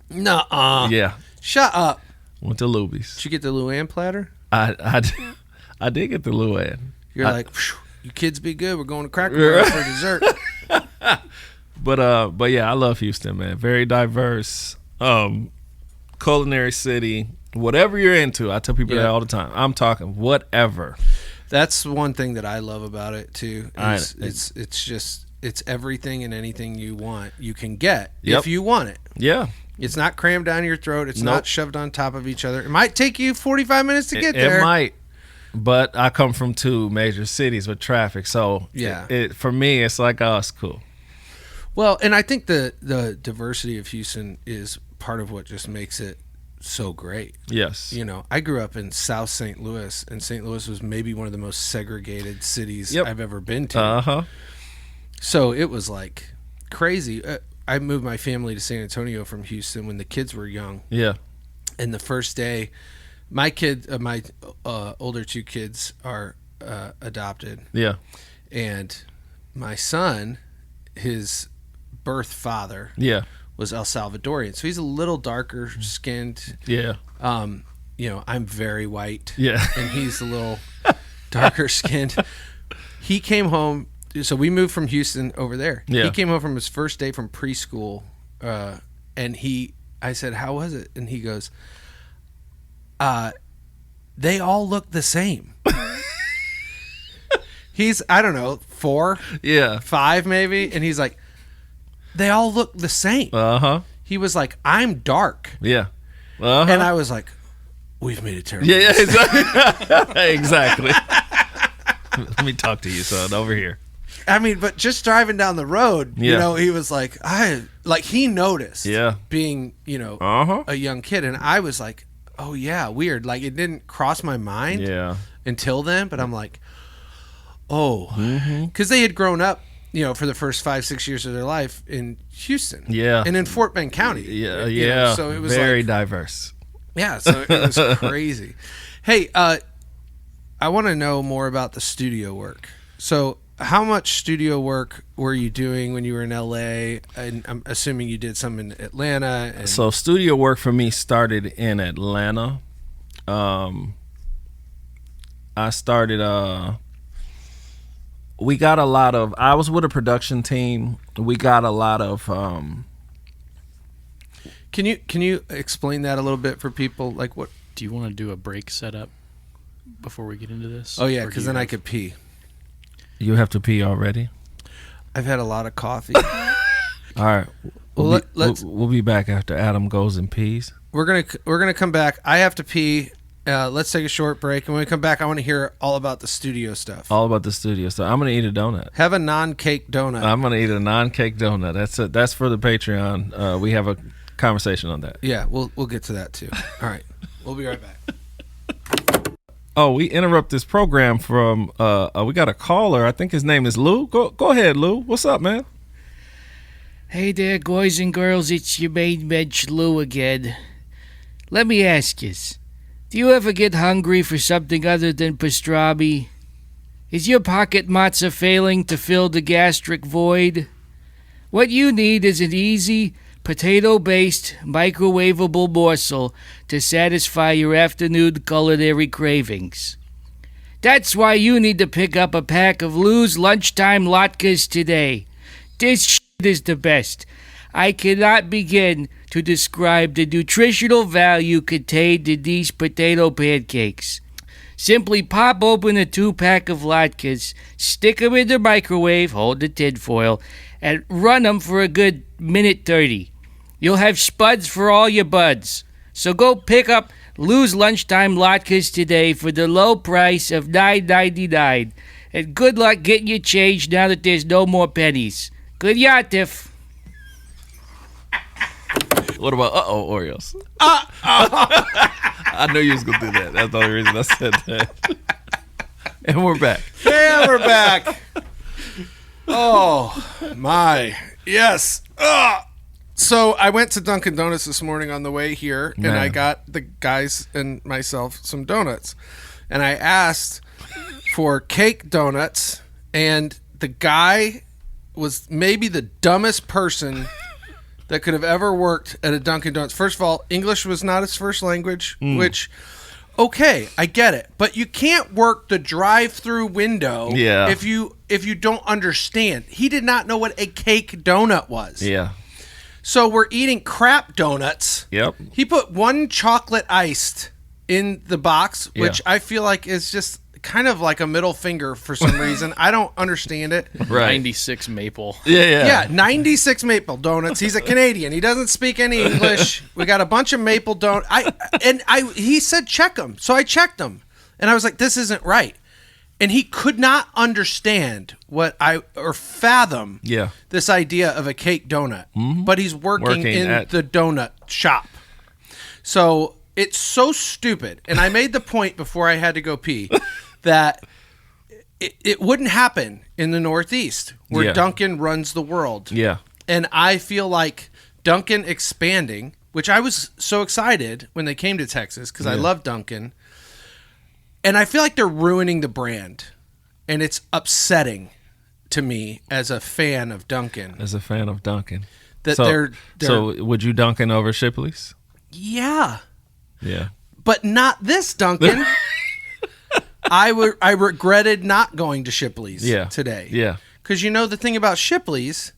Nuh-uh. Yeah. Shut up. Went to Luby's. Did you get the Luann platter? I did get the Luann. You're like, "Phew, you kids be good. We're going to Cracker Barrel for dessert. But yeah, I love Houston, man. Very diverse, culinary city. Whatever you're into, I tell people Yeah. that all the time. I'm talking whatever. That's one thing that I love about it too. I- It's everything and anything you want. You can get Yep. if you want it. Yeah, It's not crammed down your throat. It's Nope. not shoved on top of each other. It might take you 45 minutes to get it there. might. But I come from 2 major cities with traffic, so Yeah. it for me it's like, oh, it's cool. Well, and I think the diversity of Houston is part of what just makes it so great. Yes. You know, I grew up in South St. Louis, and St. Louis was maybe one of the most segregated cities Yep. I've ever been to. Uh-huh. So it was like crazy. I moved my family to San Antonio from Houston when the kids were young. Yeah. And the first day, my older 2 kids are adopted. Yeah. And my son, his birth father, Yeah. was El Salvadorian. So he's a little darker skinned. Yeah. You know, I'm very white. Yeah. And he's a little darker skinned. He came home. So we moved from Houston over there. Yeah. He came home from his first day from preschool. And I said, how was it? And he goes, they all look the same. He's, I don't know, 4, Yeah. 5 maybe. And he's like, they all look the same. Uh-huh. He was like, I'm dark. Yeah. Uh-huh. And I was like, we've made a terrible yeah, mistake. exactly. Let me talk to you, son, over here. I mean, but just driving down the road, you Yeah. know, he was like, he noticed Yeah. being, you know, Uh-huh. a young kid. And I was like, oh, yeah, weird. Like, it didn't cross my mind Yeah. until then. But I'm like, oh, Mm-hmm. because they had grown up, you know, for the first 5-6 years of their life in Houston. Yeah. And in Fort Bend County. Yeah, you know, yeah. so it was very like, diverse. yeah, so it was crazy. Hey, I want to know more about the studio work. So how much studio work were you doing when you were in LA? And I'm assuming you did some in Atlanta. And So studio work for me started in Atlanta. I started we got a lot of I was with a production team. We got a lot of can you explain that a little bit for people? Like what? Do you want to do a break setup before we get into this? Oh yeah, Or do because you then I have- could pee. you have to pee already. I've had a lot of coffee. All right. Well, let's- we'll be back after Adam goes and pees. We're gonna come back. I have to pee. Let's take a short break, and when we come back, I want to hear all about the studio stuff. All about the studio stuff. I'm gonna eat a donut. Have a non-cake donut. I'm gonna eat a non-cake donut. That's for the Patreon. We have a conversation on that. Yeah, we'll get to that too. All right, we'll be right back. Oh, we interrupt this program from we got a caller. I think his name is Lou. Go ahead, Lou. What's up, man? Hey there, boys and girls, it's your main bench Lou again. Let me ask yous, do you ever get hungry for something other than pastrami? Is your pocket matzah failing to fill the gastric void? What you need is an easy, potato-based, microwavable morsel to satisfy your afternoon culinary cravings. That's why you need to pick up a pack of Lou's Lunchtime Latkes today. This shit is the best. I cannot begin to describe the nutritional value contained in these potato pancakes. Simply pop open a 2-pack of latkes, stick them in the microwave, hold the tinfoil, and run them for a good minute 30. You'll have spuds for all your buds. So go pick up Lou's Lunchtime Latkes today for the low price of $9.99. And good luck getting your change now that there's no more pennies. Good yatif. What about Oreos? I knew you was gonna do that. That's the only reason I said that. And we're back. Yeah, we're back. Oh my, yes. So I went to Dunkin' Donuts this morning on the way here, and I got the guys and myself some donuts, and I asked for cake donuts, and the guy was maybe the dumbest person that could have ever worked at a Dunkin' Donuts. First of all, English was not his first language, which, okay, I get it. But you can't work the drive-through window if you don't understand. He did not know what a cake donut was. Yeah. So we're eating crap donuts. Yep. He put one chocolate iced in the box, which I feel like is just kind of like a middle finger for some reason. I don't understand it. Right. 96 maple. Yeah, 96 maple donuts. He's a Canadian. He doesn't speak any English. We got a bunch of maple donuts. He said check them. So I checked them. And I was like, this isn't right. And he could not understand or fathom this idea of a cake donut. Mm-hmm. But he's working in the donut shop. So it's so stupid. And I made the point before I had to go pee that it wouldn't happen in the Northeast where Dunkin' runs the world. Yeah. And I feel like Dunkin' expanding, which I was so excited when they came to Texas because I love Dunkin'. And I feel like they're ruining the brand. And it's upsetting to me as a fan of Dunkin'. That So would you Dunkin' over Shipley's? Yeah. Yeah. But not this Dunkin'. I regretted not going to Shipley's today. Yeah. Because the thing about Shipley's,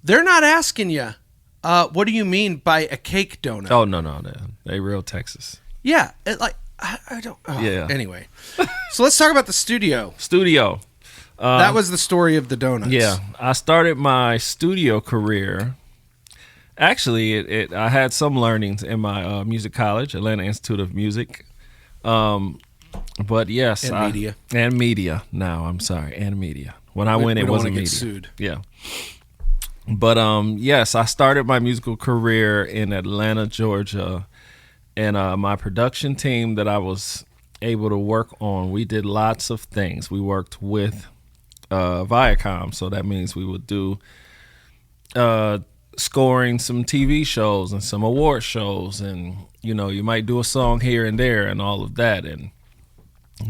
they're not asking you, what do you mean by a cake donut? Oh, no. They real Texas. Yeah. I don't. Anyway. So let's talk about the studio. That was the story of the donuts. Yeah. I started my studio career. Actually, I had some learnings in my music college, Atlanta Institute of Music. But yes, media. And media. Now, I'm sorry, and media. When I went, it wasn't media. Sued. Yeah. But yes, I started my musical career in Atlanta, Georgia, and my production team that I was able to work on, we did lots of things. We worked with Viacom, so that means we would do scoring some TV shows and some award shows, and you might do a song here and there and all of that. And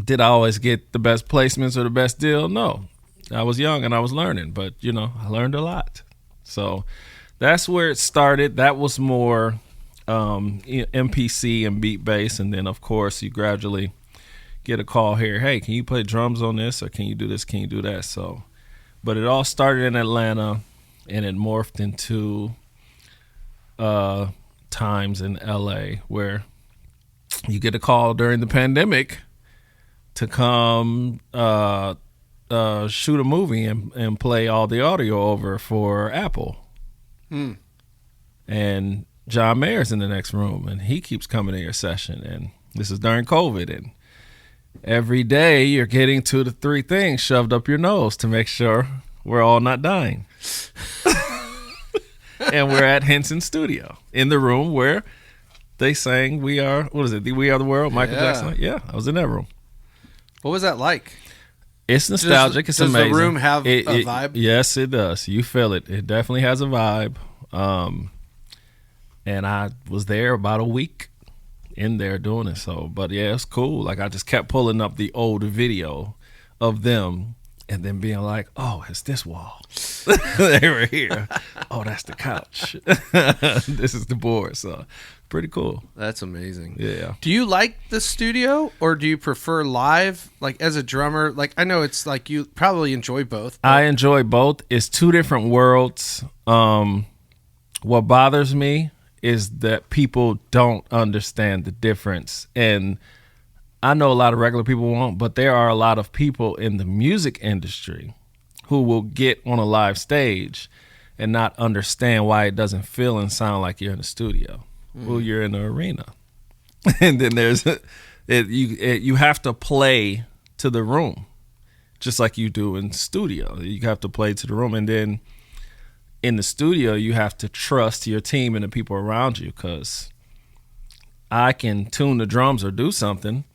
did I always get the best placements or the best deal? No. I was young and I was learning, but I learned a lot. So that's where it started. That was more MPC and beat bass, and then of course you gradually get a call here, hey, can you play drums on this, or can you do this, can you do that? So, but it all started in Atlanta, and it morphed into times in LA where you get a call during the pandemic to come shoot a movie and play all the audio over for Apple. And John Mayer's in the next room, and he keeps coming to your session, and this is during COVID, and every day you're getting 2 to 3 things shoved up your nose to make sure we're all not dying. And we're at Henson Studio in the room where they sang We Are the World, Michael Jackson. Yeah, I was in that room. What was that like? It's nostalgic. It's amazing. Does the room have a vibe? Yes, it does. You feel it. It definitely has a vibe. And I was there about a week in there doing it. So, but yeah, it's cool. Like, I just kept pulling up the old video of them and then being like, oh, it's this wall. They were here. Oh, that's the couch. This is the board. So pretty cool. That's amazing. Yeah. Do you like the studio, or do you prefer live? Like, as a drummer, like, I know it's like you probably enjoy both. I enjoy both. It's 2 different worlds. What bothers me is that people don't understand the difference. And I know a lot of regular people won't, but there are a lot of people in the music industry who will get on a live stage and not understand why it doesn't feel and sound like you're in the studio. Well, you're in the arena. And then you have to play to the room, just like you do in studio. You have to play to the room, and then in the studio, you have to trust your team and the people around you, because I can tune the drums or do something,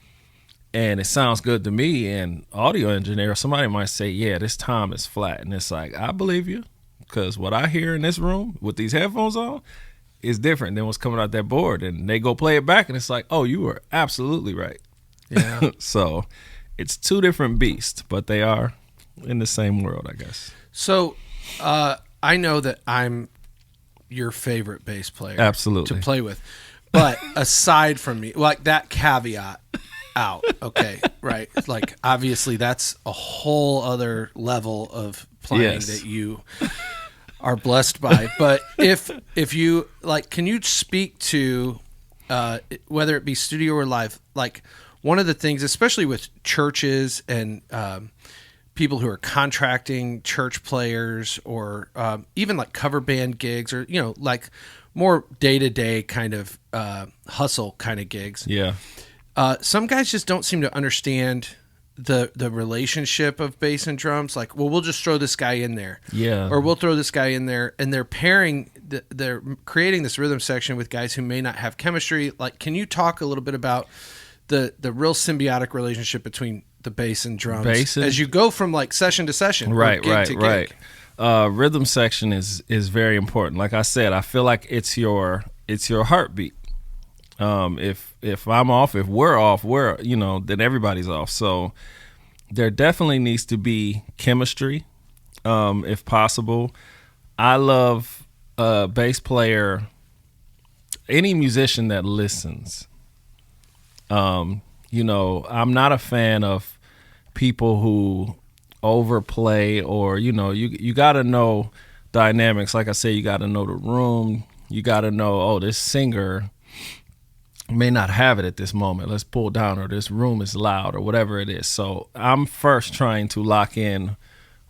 and it sounds good to me, and audio engineer, somebody might say, yeah, this tom is flat. And it's like, I believe you, because what I hear in this room with these headphones on is different than what's coming out that board. And they go play it back, and it's like, oh, you were absolutely right. Yeah. So it's two different beasts, but they are in the same world, I guess. So I know that I'm your favorite bass player Absolutely. to play with. But aside from me, like that caveat out, okay, right? Like obviously that's a whole other level of playing Yes. that you are blessed by. But if you like, can you speak to whether it be studio or live? Like one of the things, especially with churches and people who are contracting church players, or even like cover band gigs, or like more day-to-day kind of hustle kind of gigs. Yeah. Some guys just don't seem to understand the relationship of bass and drums. Like, well, we'll just throw this guy in there. Yeah. Or we'll throw this guy in there, and they're they're creating this rhythm section with guys who may not have chemistry. Like, can you talk a little bit about the real symbiotic relationship between the bass and drums as you go from like session to session, or Right, gig right, to right. gig? Rhythm section is very important. Like I said, I feel like it's your heartbeat. If I'm off, if we're off, then everybody's off. So there definitely needs to be chemistry, if possible. I love a bass player, any musician that listens. I'm not a fan of people who overplay, or you got to know dynamics. Like I say, you got to know the room. You got to know, this singer may not have it at this moment. Let's pull down, or this room is loud, or whatever it is. So I'm first trying to lock in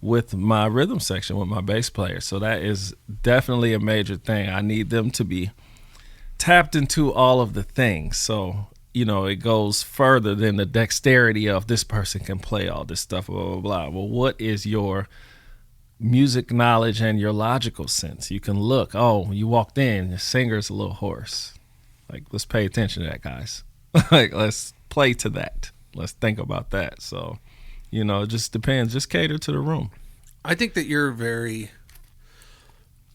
with my rhythm section with my bass player. So that is definitely a major thing. I need them to be tapped into all of the things. So it goes further than the dexterity of this person can play all this stuff, blah, blah, blah. Well, what is your music knowledge and your logical sense? You can look, you walked in, the singer's a little hoarse. Like, let's pay attention to that, guys. Like, let's play to that. Let's think about that. So, it just depends. Just cater to the room. I think that you're very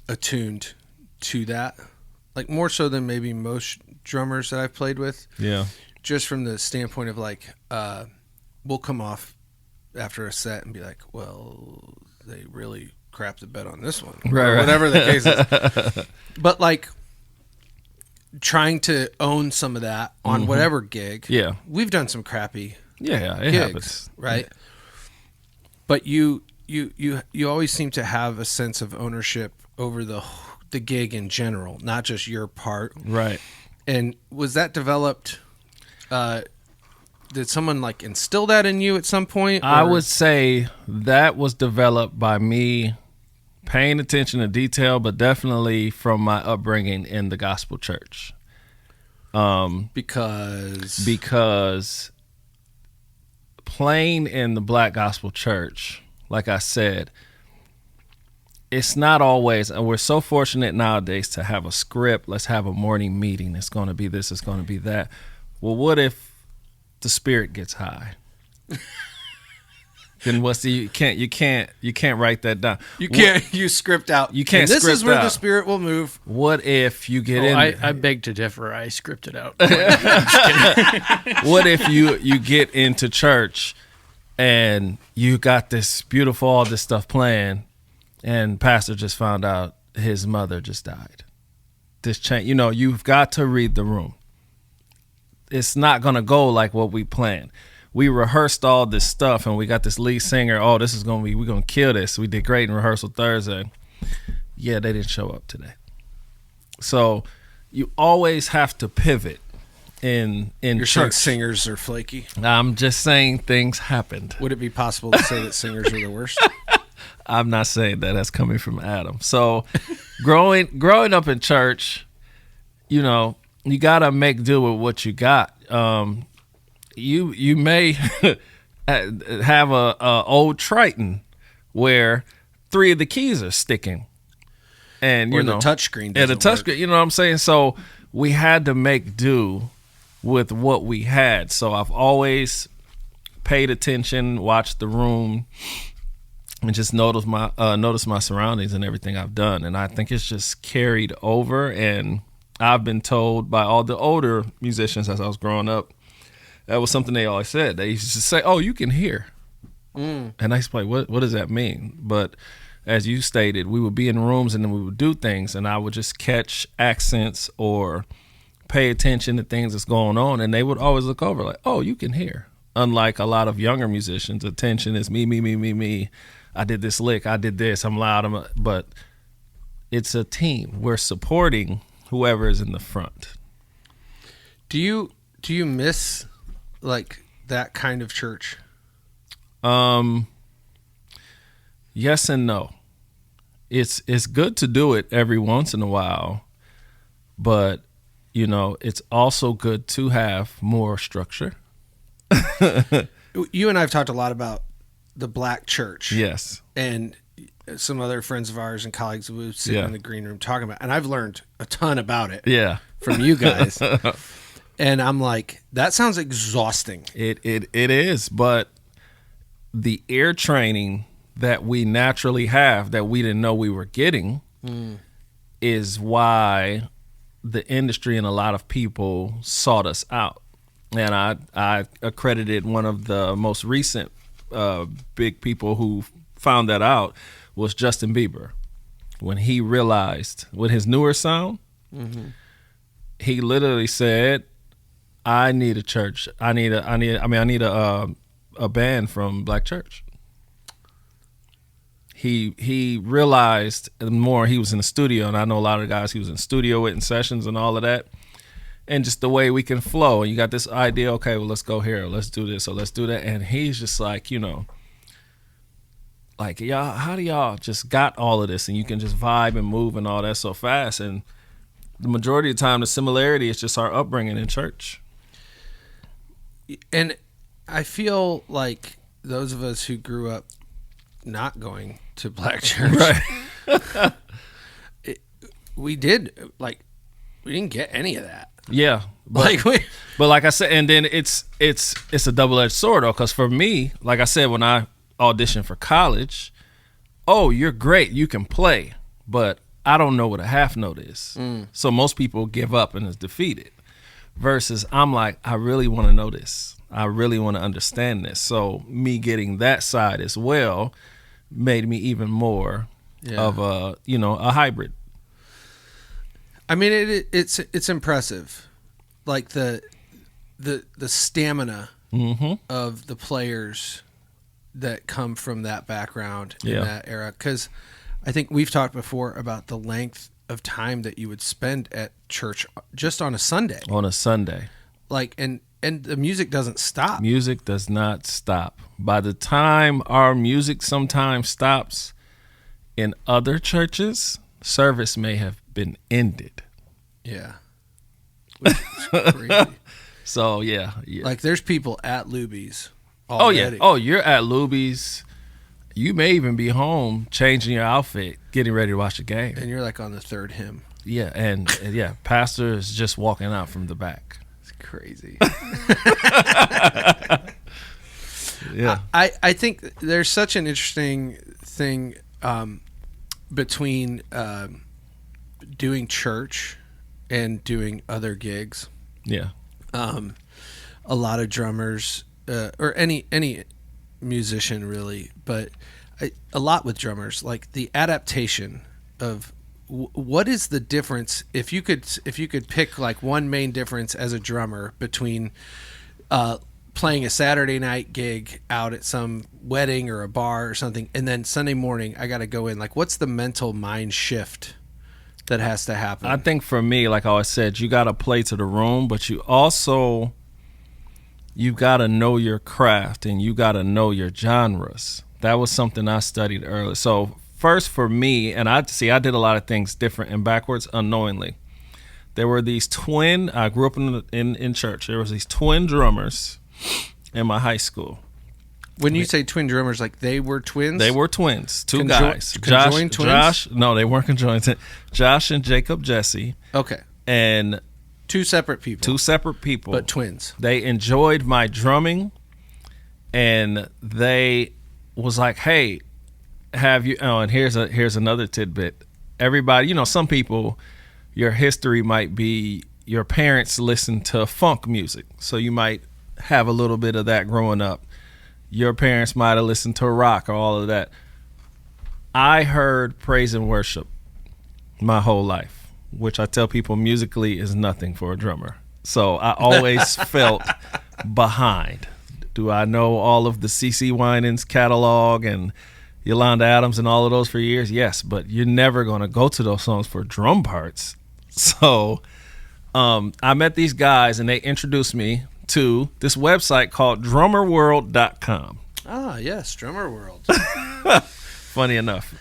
attuned to that, like more so than maybe most drummers that I've played with. Yeah. Just from the standpoint of like, we'll come off after a set and be like, well, they really crapped the bed on this one. Right. Whatever the case is. But like trying to own some of that on whatever gig. Yeah. We've done some crappy Yeah, it gigs, happens. right? But you always seem to have a sense of ownership over the gig in general, not just your part. Right. And was that developed? Did someone like instill that in you at some point? I or- would say that was developed by me paying attention to detail, but definitely from my upbringing in the gospel church. Because playing in the black gospel church, like I said, it's not always, and we're so fortunate nowadays to have a script. Let's have a morning meeting. It's going to be this, it's going to be that. Well, what if the spirit gets high? Then you can't write that down. You script out. You can't and this script is where the out. spirit will move. What if you get in? I beg to differ. I scripted out. What if you get into church and you got this beautiful, all this stuff playing, and pastor just found out his mother just died? This change, you've got to read the room. It's not gonna go like what we planned. We rehearsed all this stuff, and we got this lead singer. Oh, we're gonna kill this. We did great in rehearsal Thursday. Yeah, they didn't show up today. So you always have to pivot in You're saying church. singers are flaky. I'm just saying things happened. Would it be possible to say that singers are the worst? I'm not saying that. That's coming from Adam. So, growing up in church, you know, you gotta make do with what you got. You may have a old Triton where 3 of the keys are sticking, and Or you know the touchscreen Yeah, the doesn't work. touchscreen. You know what I'm saying? So we had to make do with what we had. So I've always paid attention, watched the room, and just noticed my surroundings and everything I've done. And I think it's just carried over. And I've been told by all the older musicians as I was growing up, that was something they always said. They used to say, "Oh, you can hear," and I used to be like, "What does that mean?" But as you stated, we would be in rooms and then we would do things, and I would just catch accents or pay attention to things that's going on, and they would always look over like, "Oh, you can hear." Unlike a lot of younger musicians, attention is me. I did this lick, I did this, I'm loud, but it's a team. We're supporting whoever is in the front. Do you miss like that kind of church? Yes and no. It's good to do it every once in a while, but you know, it's also good to have more structure. You and I have talked a lot about the black church. Yes. And some other friends of ours and colleagues who would sit Yeah. in the green room talking about, and I've learned a ton about it Yeah. from you guys. And I'm like, that sounds exhausting. It is, but the ear training that we naturally have that we didn't know we were getting is why the industry and a lot of people sought us out. And I accredited one of the most recent big people who found that out was Justin Bieber. When he realized with his newer sound, he literally said, "I need a church. I need a band from Black Church." He realized the more he was in the studio, and I know a lot of the guys he was in the studio with in sessions and all of that, and just the way we can flow. And you got this idea, okay, well, let's go here, let's do this, or let's do that. And he's just like, you know, like, y'all, how do y'all just got all of this and you can just vibe and move and all that so fast? And the majority of the time, the similarity is just our upbringing in church. And I feel like those of us who grew up not going to black church, we didn't get any of that. Yeah, but like I said, and then it's a double-edged sword though, because for me, like I said, when I auditioned for college, oh, you're great, you can play, but I don't know what a half note is. So most people give up and is defeated. Versus I'm like, I really want to know this. I really want to understand this. So me getting that side as well made me even more of a hybrid. I mean, it's impressive, like the stamina of the players that come from that background in that era. Because I think we've talked before about the length of time that you would spend at church just on a Sunday. On a Sunday, like and the music doesn't stop. Music does not stop. By the time our music sometimes stops in other churches, service may have been ended. Yeah. Which is crazy. So yeah. Like there's people at Luby's Oh already. yeah. Oh, you're at Luby's. You may even be home changing your outfit, getting ready to watch the game. And you're like on the third hymn. Yeah, and pastor is just walking out from the back. It's crazy. Yeah. I think there's such an interesting thing between doing church and doing other gigs. Yeah. A lot of drummers or any musician really, but a lot with drummers, like the adaptation of what is the difference if you could pick like one main difference as a drummer between playing a Saturday night gig out at some wedding or a bar or something, and then Sunday morning I got to go in. Like, what's the mental mind shift that has to happen? I think for me, like I always said, you got to play to the room, but you got to know your craft and you got to know your genres. That was something I studied early. So first for me, and I did a lot of things different and backwards unknowingly. There were these twin. I grew up in church. There was these twin drummers in my high school. When you say twin drummers, like they were twins? They were twins, two Conjoined- guys. conjoined twins? Josh, no, they weren't conjoined. Josh and Jacob Jesse, Okay. and Two separate people. two separate people, but twins. They enjoyed my drumming, and they was like, "Hey, have you?" Oh, and here's another tidbit. Everybody, some people, your history might be your parents listened to funk music, so you might have a little bit of that growing up. Your parents might have listened to rock or all of that. I heard praise and worship my whole life, which I tell people musically is nothing for a drummer. So I always felt behind. Do I know all of the CeCe Winans catalog and Yolanda Adams and all of those for years? Yes, but you're never going to go to those songs for drum parts. So I met these guys, and they introduced me to this website called drummerworld.com. Ah, yes, Drummer World. Funny enough.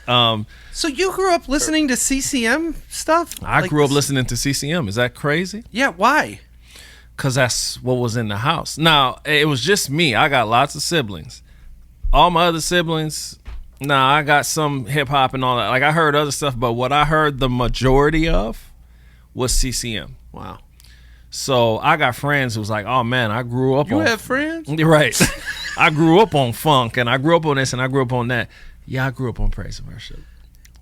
So you grew up listening to CCM stuff? I Like grew up this- listening to CCM. Is that crazy? Yeah, why? Because that's what was in the house. Now, it was just me. I got lots of siblings. All my other siblings, I got some hip-hop and all that. Like, I heard other stuff, but what I heard the majority of was CCM. Wow. So I got friends who was like, oh, man, I grew up You on... have friends? Right. I grew up on funk, and I grew up on this, and I grew up on that. Yeah, I grew up on praise and worship.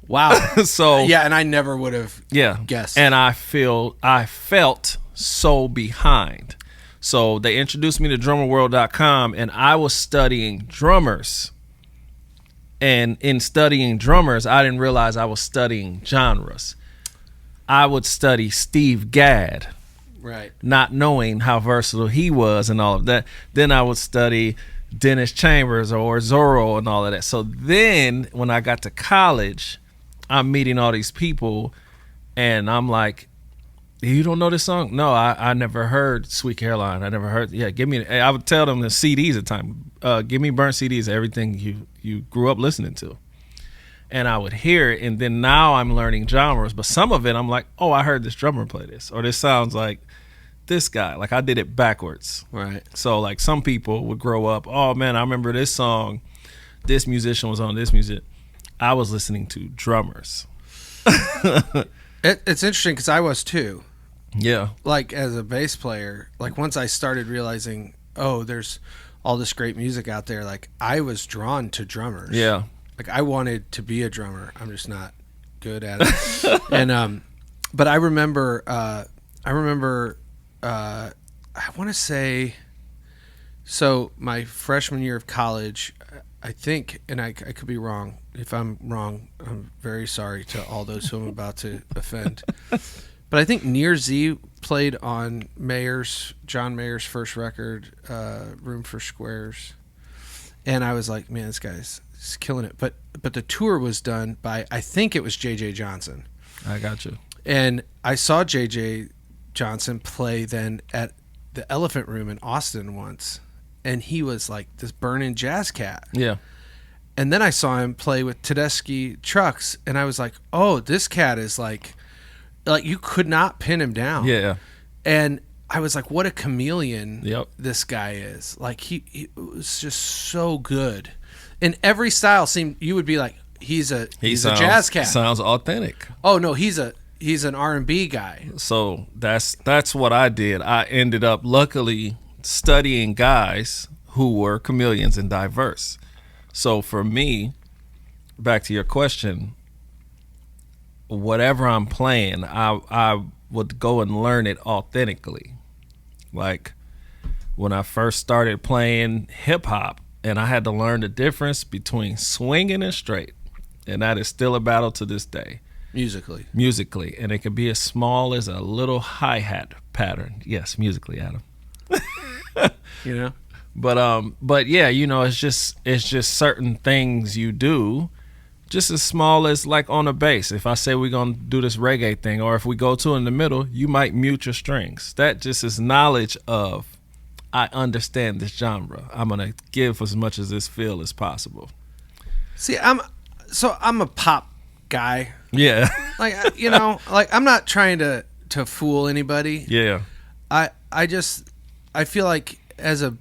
Wow. So... Yeah, and I never would have Yeah. guessed. And I felt so behind. So they introduced me to drummerworld.com, and I was studying drummers. And in studying drummers, I didn't realize I was studying genres. I would study Steve Gadd, Right. not knowing how versatile he was and all of that. Then I would study Dennis Chambers or Zorro and all of that. So then when I got to college, I'm meeting all these people, and I'm like, you don't know this song? No, I never heard Sweet Caroline. I never heard. Yeah, give me. I would tell them the CDs at the time. Give me burnt CDs, everything you grew up listening to. And I would hear it, and then now I'm learning genres. But some of it, I'm like, oh, I heard this drummer play this, or this sounds like this guy. Like I did it backwards. Right. So like some people would grow up, oh man, I remember this song. This musician was on this music. I was listening to drummers. It's interesting because I was too. Yeah. Like as a bass player, like once I started realizing, oh, there's all this great music out there, like I was drawn to drummers. Yeah. Like I wanted to be a drummer. I'm just not good at it. And but I remember I want to say, so my freshman year of college, I think, and I could be wrong. If I'm wrong, I'm very sorry to all those who I'm about to offend. But I think Near Z played on John Mayer's first record, Room for Squares. And I was like, man, this guy's killing it. But the tour was done by, I think it was J.J. Johnson. I got you. And I saw J.J. Johnson play then at the Elephant Room in Austin once. And he was like this burning jazz cat. Yeah. And then I saw him play with Tedeschi Trucks. And I was like, oh, this cat is like you could not pin him down. Yeah. And I was like, what a chameleon Yep. this guy is. Like he was just so good. In every style seemed you would be like, he's a jazz cat. Sounds authentic. Oh no, he's an R&B guy. So that's what I did. I ended up luckily studying guys who were chameleons and diverse. So for me, back to your question, whatever I'm playing, I would go and learn it authentically. Like when I first started playing hip hop, and I had to learn the difference between swinging and straight, and that is still a battle to this day. Musically, and it could be as small as a little hi-hat pattern. Yes, musically, Adam. You know? But yeah, it's just certain things you do, just as small as like on a bass. If I say we're gonna do this reggae thing, or if we go to in the middle, you might mute your strings. That just is knowledge of, I understand this genre. I'm gonna give as much as this feel as possible. See, I'm a pop guy. Yeah. Like, you know, like I'm not trying to fool anybody. Yeah. I feel like as a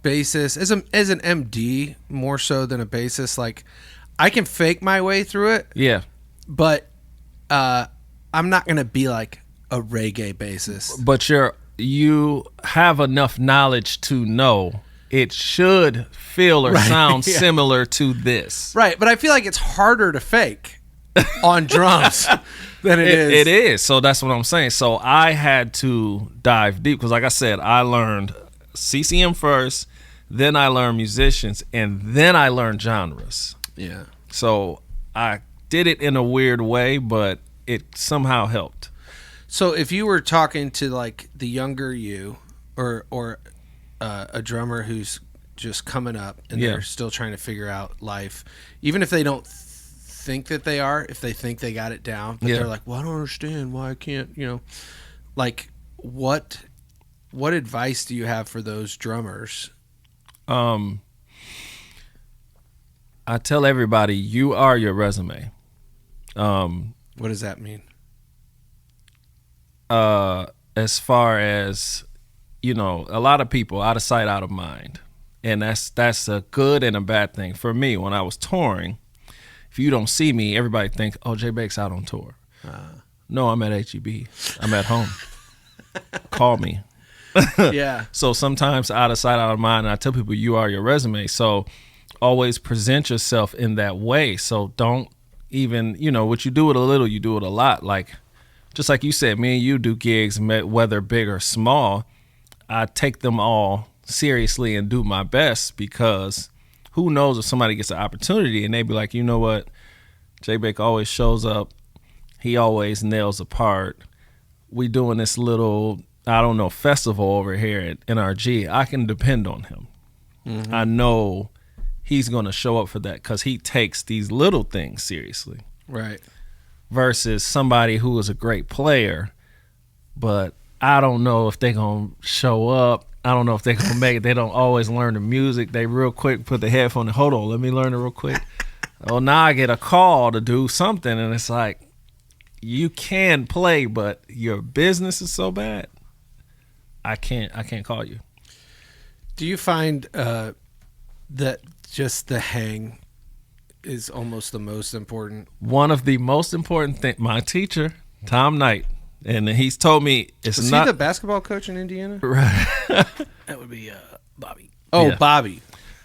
bassist, as an MD more so than a bassist, like I can fake my way through it, Yeah. but I'm not gonna be like a reggae bassist. But you have enough knowledge to know it should feel or sound yeah. similar to this. Right, but I feel like it's harder to fake on drums than it is. It is. So that's what I'm saying. So I had to dive deep because, like I said, I learned CCM first, then I learned musicians, and then I learned genres. Yeah. So I did it in a weird way, but it somehow helped. So if you were talking to like the younger you, or a drummer who's just coming up and Yeah. they're still trying to figure out life, even if they don't think that they are, if they think they got it down, but Yeah. they're like, well, I don't understand why I can't, you know, like what advice do you have for those drummers? I tell everybody, you are your resume. What does that mean? As far as, you know, a lot of people out of sight, out of mind. And that's a good and a bad thing. For me, when I was touring, if you don't see me, everybody think, oh, Jay Bake's out on tour. No, I'm at HEB. I'm at home. Call me. Yeah. So sometimes out of sight, out of mind, and I tell people you are your resume. So always present yourself in that way. So don't even, you know, what you do it a little, you do it a lot. Like, just like you said, me and you do gigs, whether big or small. I take them all seriously and do my best because who knows if somebody gets an opportunity and they be like, you know what, Jay Bake always shows up. He always nails a part. We doing this little, I don't know, festival over here at NRG. I can depend on him. Mm-hmm. I know he's going to show up for that because he takes these little things seriously. Right. Versus somebody who is a great player, but I don't know if they're going to show up. I don't know if they're going to make it. They don't always learn the music. They real quick put the headphone in. Hold on, let me learn it real quick. Well, now I get a call to do something, and it's like, you can play, but your business is so bad. I can't call you. Do you find that just the hang is almost the most important? One of the most important things, my teacher, Tom Knight, and he's told me it's Was not he the basketball coach in Indiana? right. That would be Bobby. Oh, Yeah. Bobby.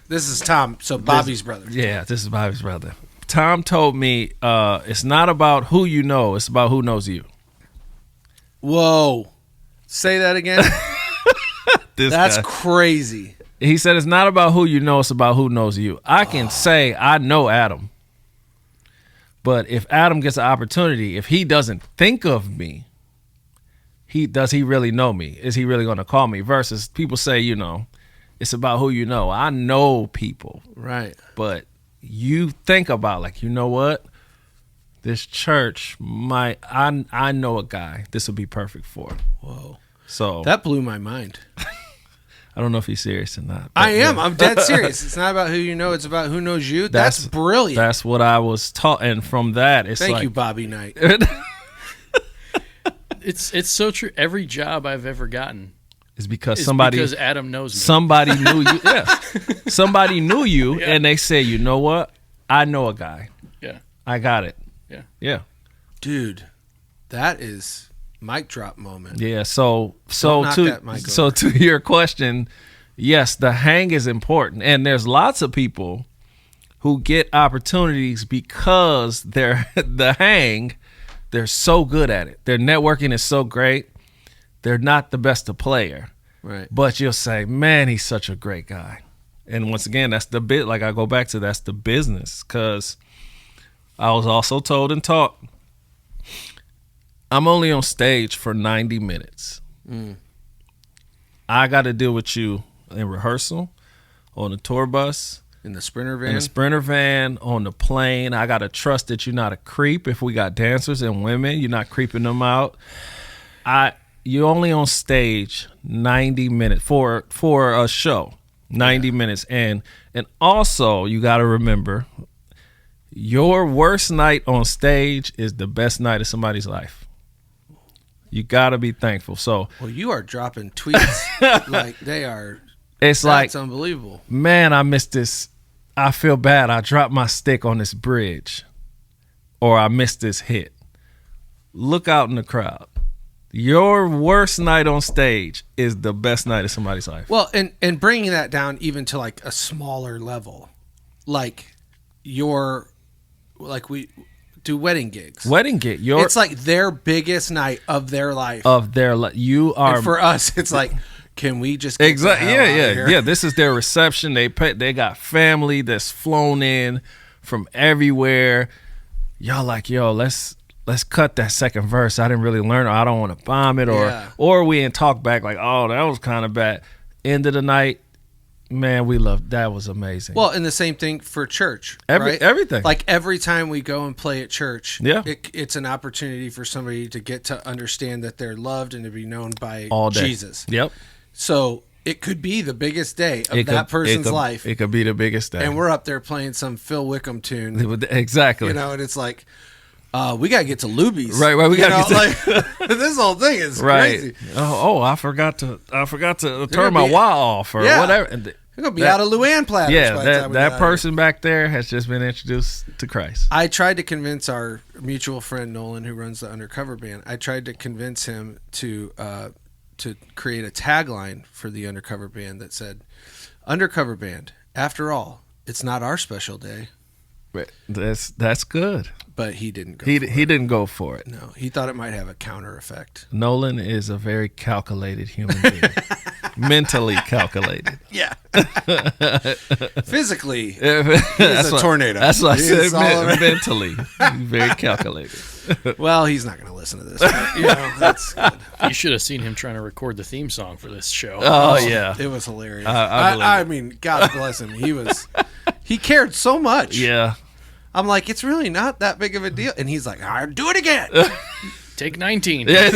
This is Tom. So Bobby's brother. Yeah, this is Bobby's brother. Tom told me it's not about who you know, it's about who knows you. Whoa. Say that again. That's Guy. crazy. He said it's not about who you know, it's about who knows you. I can say I know Adam. But if Adam gets an opportunity, if he doesn't think of me, does he really know me? Is he really going to call me? Versus people say, you know, it's about who you know. I know people. Right. But you think about, like, you know what? This church I know a guy this would be perfect for. Whoa. So That blew my mind. I don't know if he's serious or not. I but am. yeah. I'm dead serious. It's not about who you know. It's about who knows you. That's brilliant. That's what I was taught. And from that, it's Thank like, you, Bobby Knight. It's so true. Every job I've ever gotten it's because is somebody because Adam knows me. somebody knew you. Yeah. Somebody knew you and they said, you know what? I know a guy. Yeah. I got it. Yeah. Yeah. Dude, that is mic drop moment. Yeah. So knock that mic over. to your question, yes, the hang is important. And there's lots of people who get opportunities because the hang, they're so good at it. Their networking is so great. They're not the best of player. Right. But you'll say, man, he's such a great guy. And once again, that's the bit, like I go back to, that's the business. Because I was also told and taught, I'm only on stage for 90 minutes. I got to deal with you in rehearsal, on the tour bus, In the Sprinter van. in the Sprinter van, on the plane. I got to trust that you're not a creep. If we got dancers and women, you're not creeping them out. You're only on stage 90 minutes for a show. 90 minutes. And also you got to remember, your worst night on stage is the best night of somebody's life. You got to be thankful. So Well, you are dropping tweets like they are. it's like, That's unbelievable. man, I missed this. I feel bad. I dropped my stick on this bridge, or I missed this hit. Look out in the crowd. Your worst night on stage is the best night of somebody's life. Well, and bringing that down even to like a smaller level, like we do wedding gigs. Wedding gig. It's like their biggest night of their life. You are And for us, it's like, can we just get exactly. the hell out of here? Yeah. This is their reception. They got family that's flown in from everywhere. Y'all like, yo, let's cut that second verse. I didn't really learn. Or I don't want to bomb it, or we ain't talk back like, oh, that was kind of bad. End of the night, man, we loved that. Was amazing. Well, and the same thing for church, right? Everything. Like every time we go and play at church, Yeah. it's an opportunity for somebody to get to understand that they're loved and to be known by all day. Jesus. Yep. So it could be the biggest day of that person's life. It could be the biggest day. And we're up there playing some Phil Wickham tune, exactly. you know, and it's like, we got to get to Luby's. Right, we gotta get to this whole thing is right. crazy. Oh, I forgot to turn gonna my be, be- off or Yeah. whatever. And We're going to be out of Luann platters. yeah, by the time we get that out person back there has just been introduced to Christ. I tried to convince our mutual friend Nolan, who runs the Undercover Band. I tried to convince him to create a tagline for the Undercover Band that said, "Undercover Band. After all, it's not our special day." That's good. But he didn't go. He for it. didn't go for it. No, he thought it might have a counter effect. Nolan is a very calculated human being, mentally calculated. Yeah. Physically, That's a tornado. That's what I He said. is all over- Mentally, very calculated. well, he's not going to listen to this. But, you know, that's good. You should have seen him trying to record the theme song for this show. Oh yeah, It was hilarious. I believe I it. mean, God bless him. He cared so much. yeah. I'm like, it's really not that big of a deal. And he's like, all right, do it again. Take 19. Do it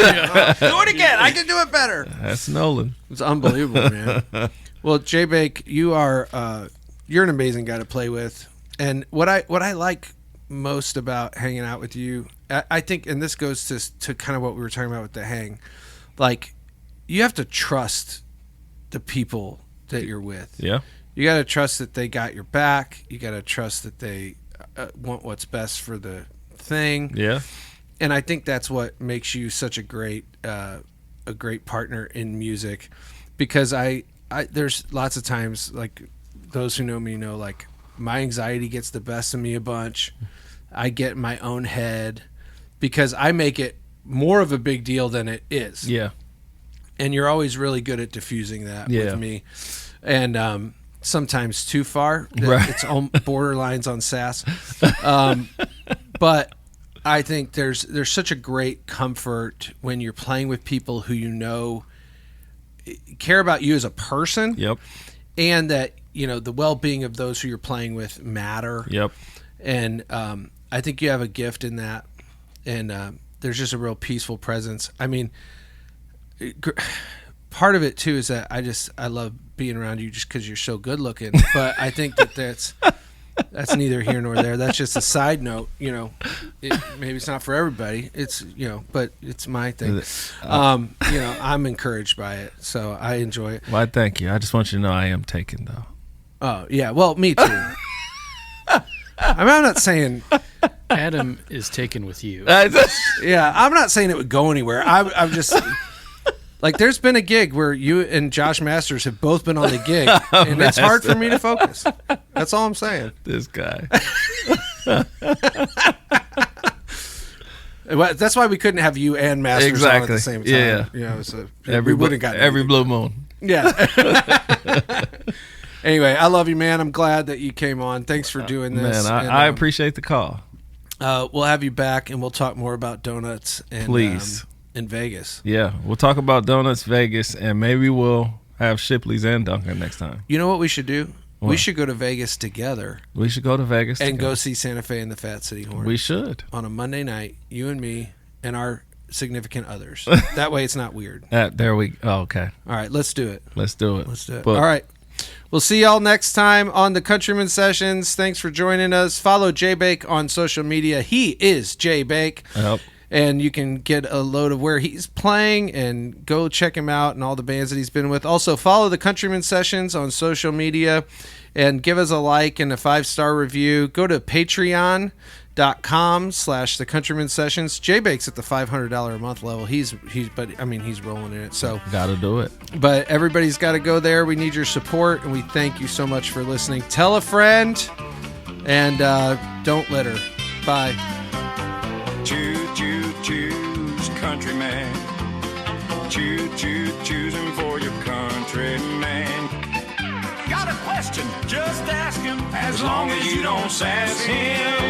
again. I can do it better. That's Nolan. It's unbelievable, man. Well, Jay Bake, you're an amazing guy to play with. And what I like most about hanging out with you, I think, and this goes to kind of what we were talking about with the hang, like you have to trust the people that you're with. Yeah. You got to trust that they got your back. You got to trust that they want what's best for the thing. Yeah. And I think that's what makes you such a great partner in music, because I there's lots of times, like those who know me know, like my anxiety gets the best of me a bunch. I get in my own head because I make it more of a big deal than it is. Yeah. And you're always really good at diffusing that Yeah. with me. And sometimes too far. Right. It's on borderlines on sass. But I think there's such a great comfort when you're playing with people who you know care about you as a person. Yep. And that, you know, the well-being of those who you're playing with matter. Yep. And I think you have a gift in that. And there's just a real peaceful presence. I mean, part of it too is that I love being around you just because you're so good looking. But I think that's neither here nor there. That's just a side note. You know, maybe it's not for everybody. It's, you know, but it's my thing. You know, I'm encouraged by it, so I enjoy it. Well, thank you. I just want you to know I am taken though. Oh yeah, well, me too. I mean, I'm not saying. Adam is taken with you. Yeah, I'm not saying it would go anywhere. I'm just like, there's been a gig where you and Josh Masters have both been on the gig, and it's hard for me to focus. That's all I'm saying. This guy. Well, that's why we couldn't have you and Masters on at Exactly. the same time. Yeah. You know, so Every we wouldn't have gotten every anything. blue moon. Yeah. Anyway, I love you, man. I'm glad that you came on. Thanks for doing this. Man, And, I appreciate the call. We'll have you back, and we'll talk more about donuts and Please. in Vegas. Yeah, we'll talk about Donuts Vegas, and maybe we'll have Shipley's and Duncan next time. You know what we should do? We What? should go to Vegas together We should go to Vegas and together. go see Santa Fe and the Fat City Horn We should. on a Monday night. You and me and our significant others. That way, it's not weird. There we. Oh, okay. All right, let's do it. Let's do it. Let's do it. But All right. We'll see y'all next time on the Countryman Sessions. Thanks for joining us. Follow Jay Bake on social media. He is Jay Bake. Yep. And you can get a load of where he's playing and go check him out and all the bands that he's been with. Also, follow the Countryman Sessions on social media and give us a like and a 5-star review. Go to patreon.com/the Countryman Sessions. Jay Bake's at the $500 a month level. He's rolling in it. So Gotta do it. but everybody's got to go there. We need your support, and we thank you so much for listening. Tell a friend, and don't litter. Bye. Choo, choo, choose, countryman. Choo, choo, choosing for your countryman. Got a question? Just ask him. As long as you don't sass him.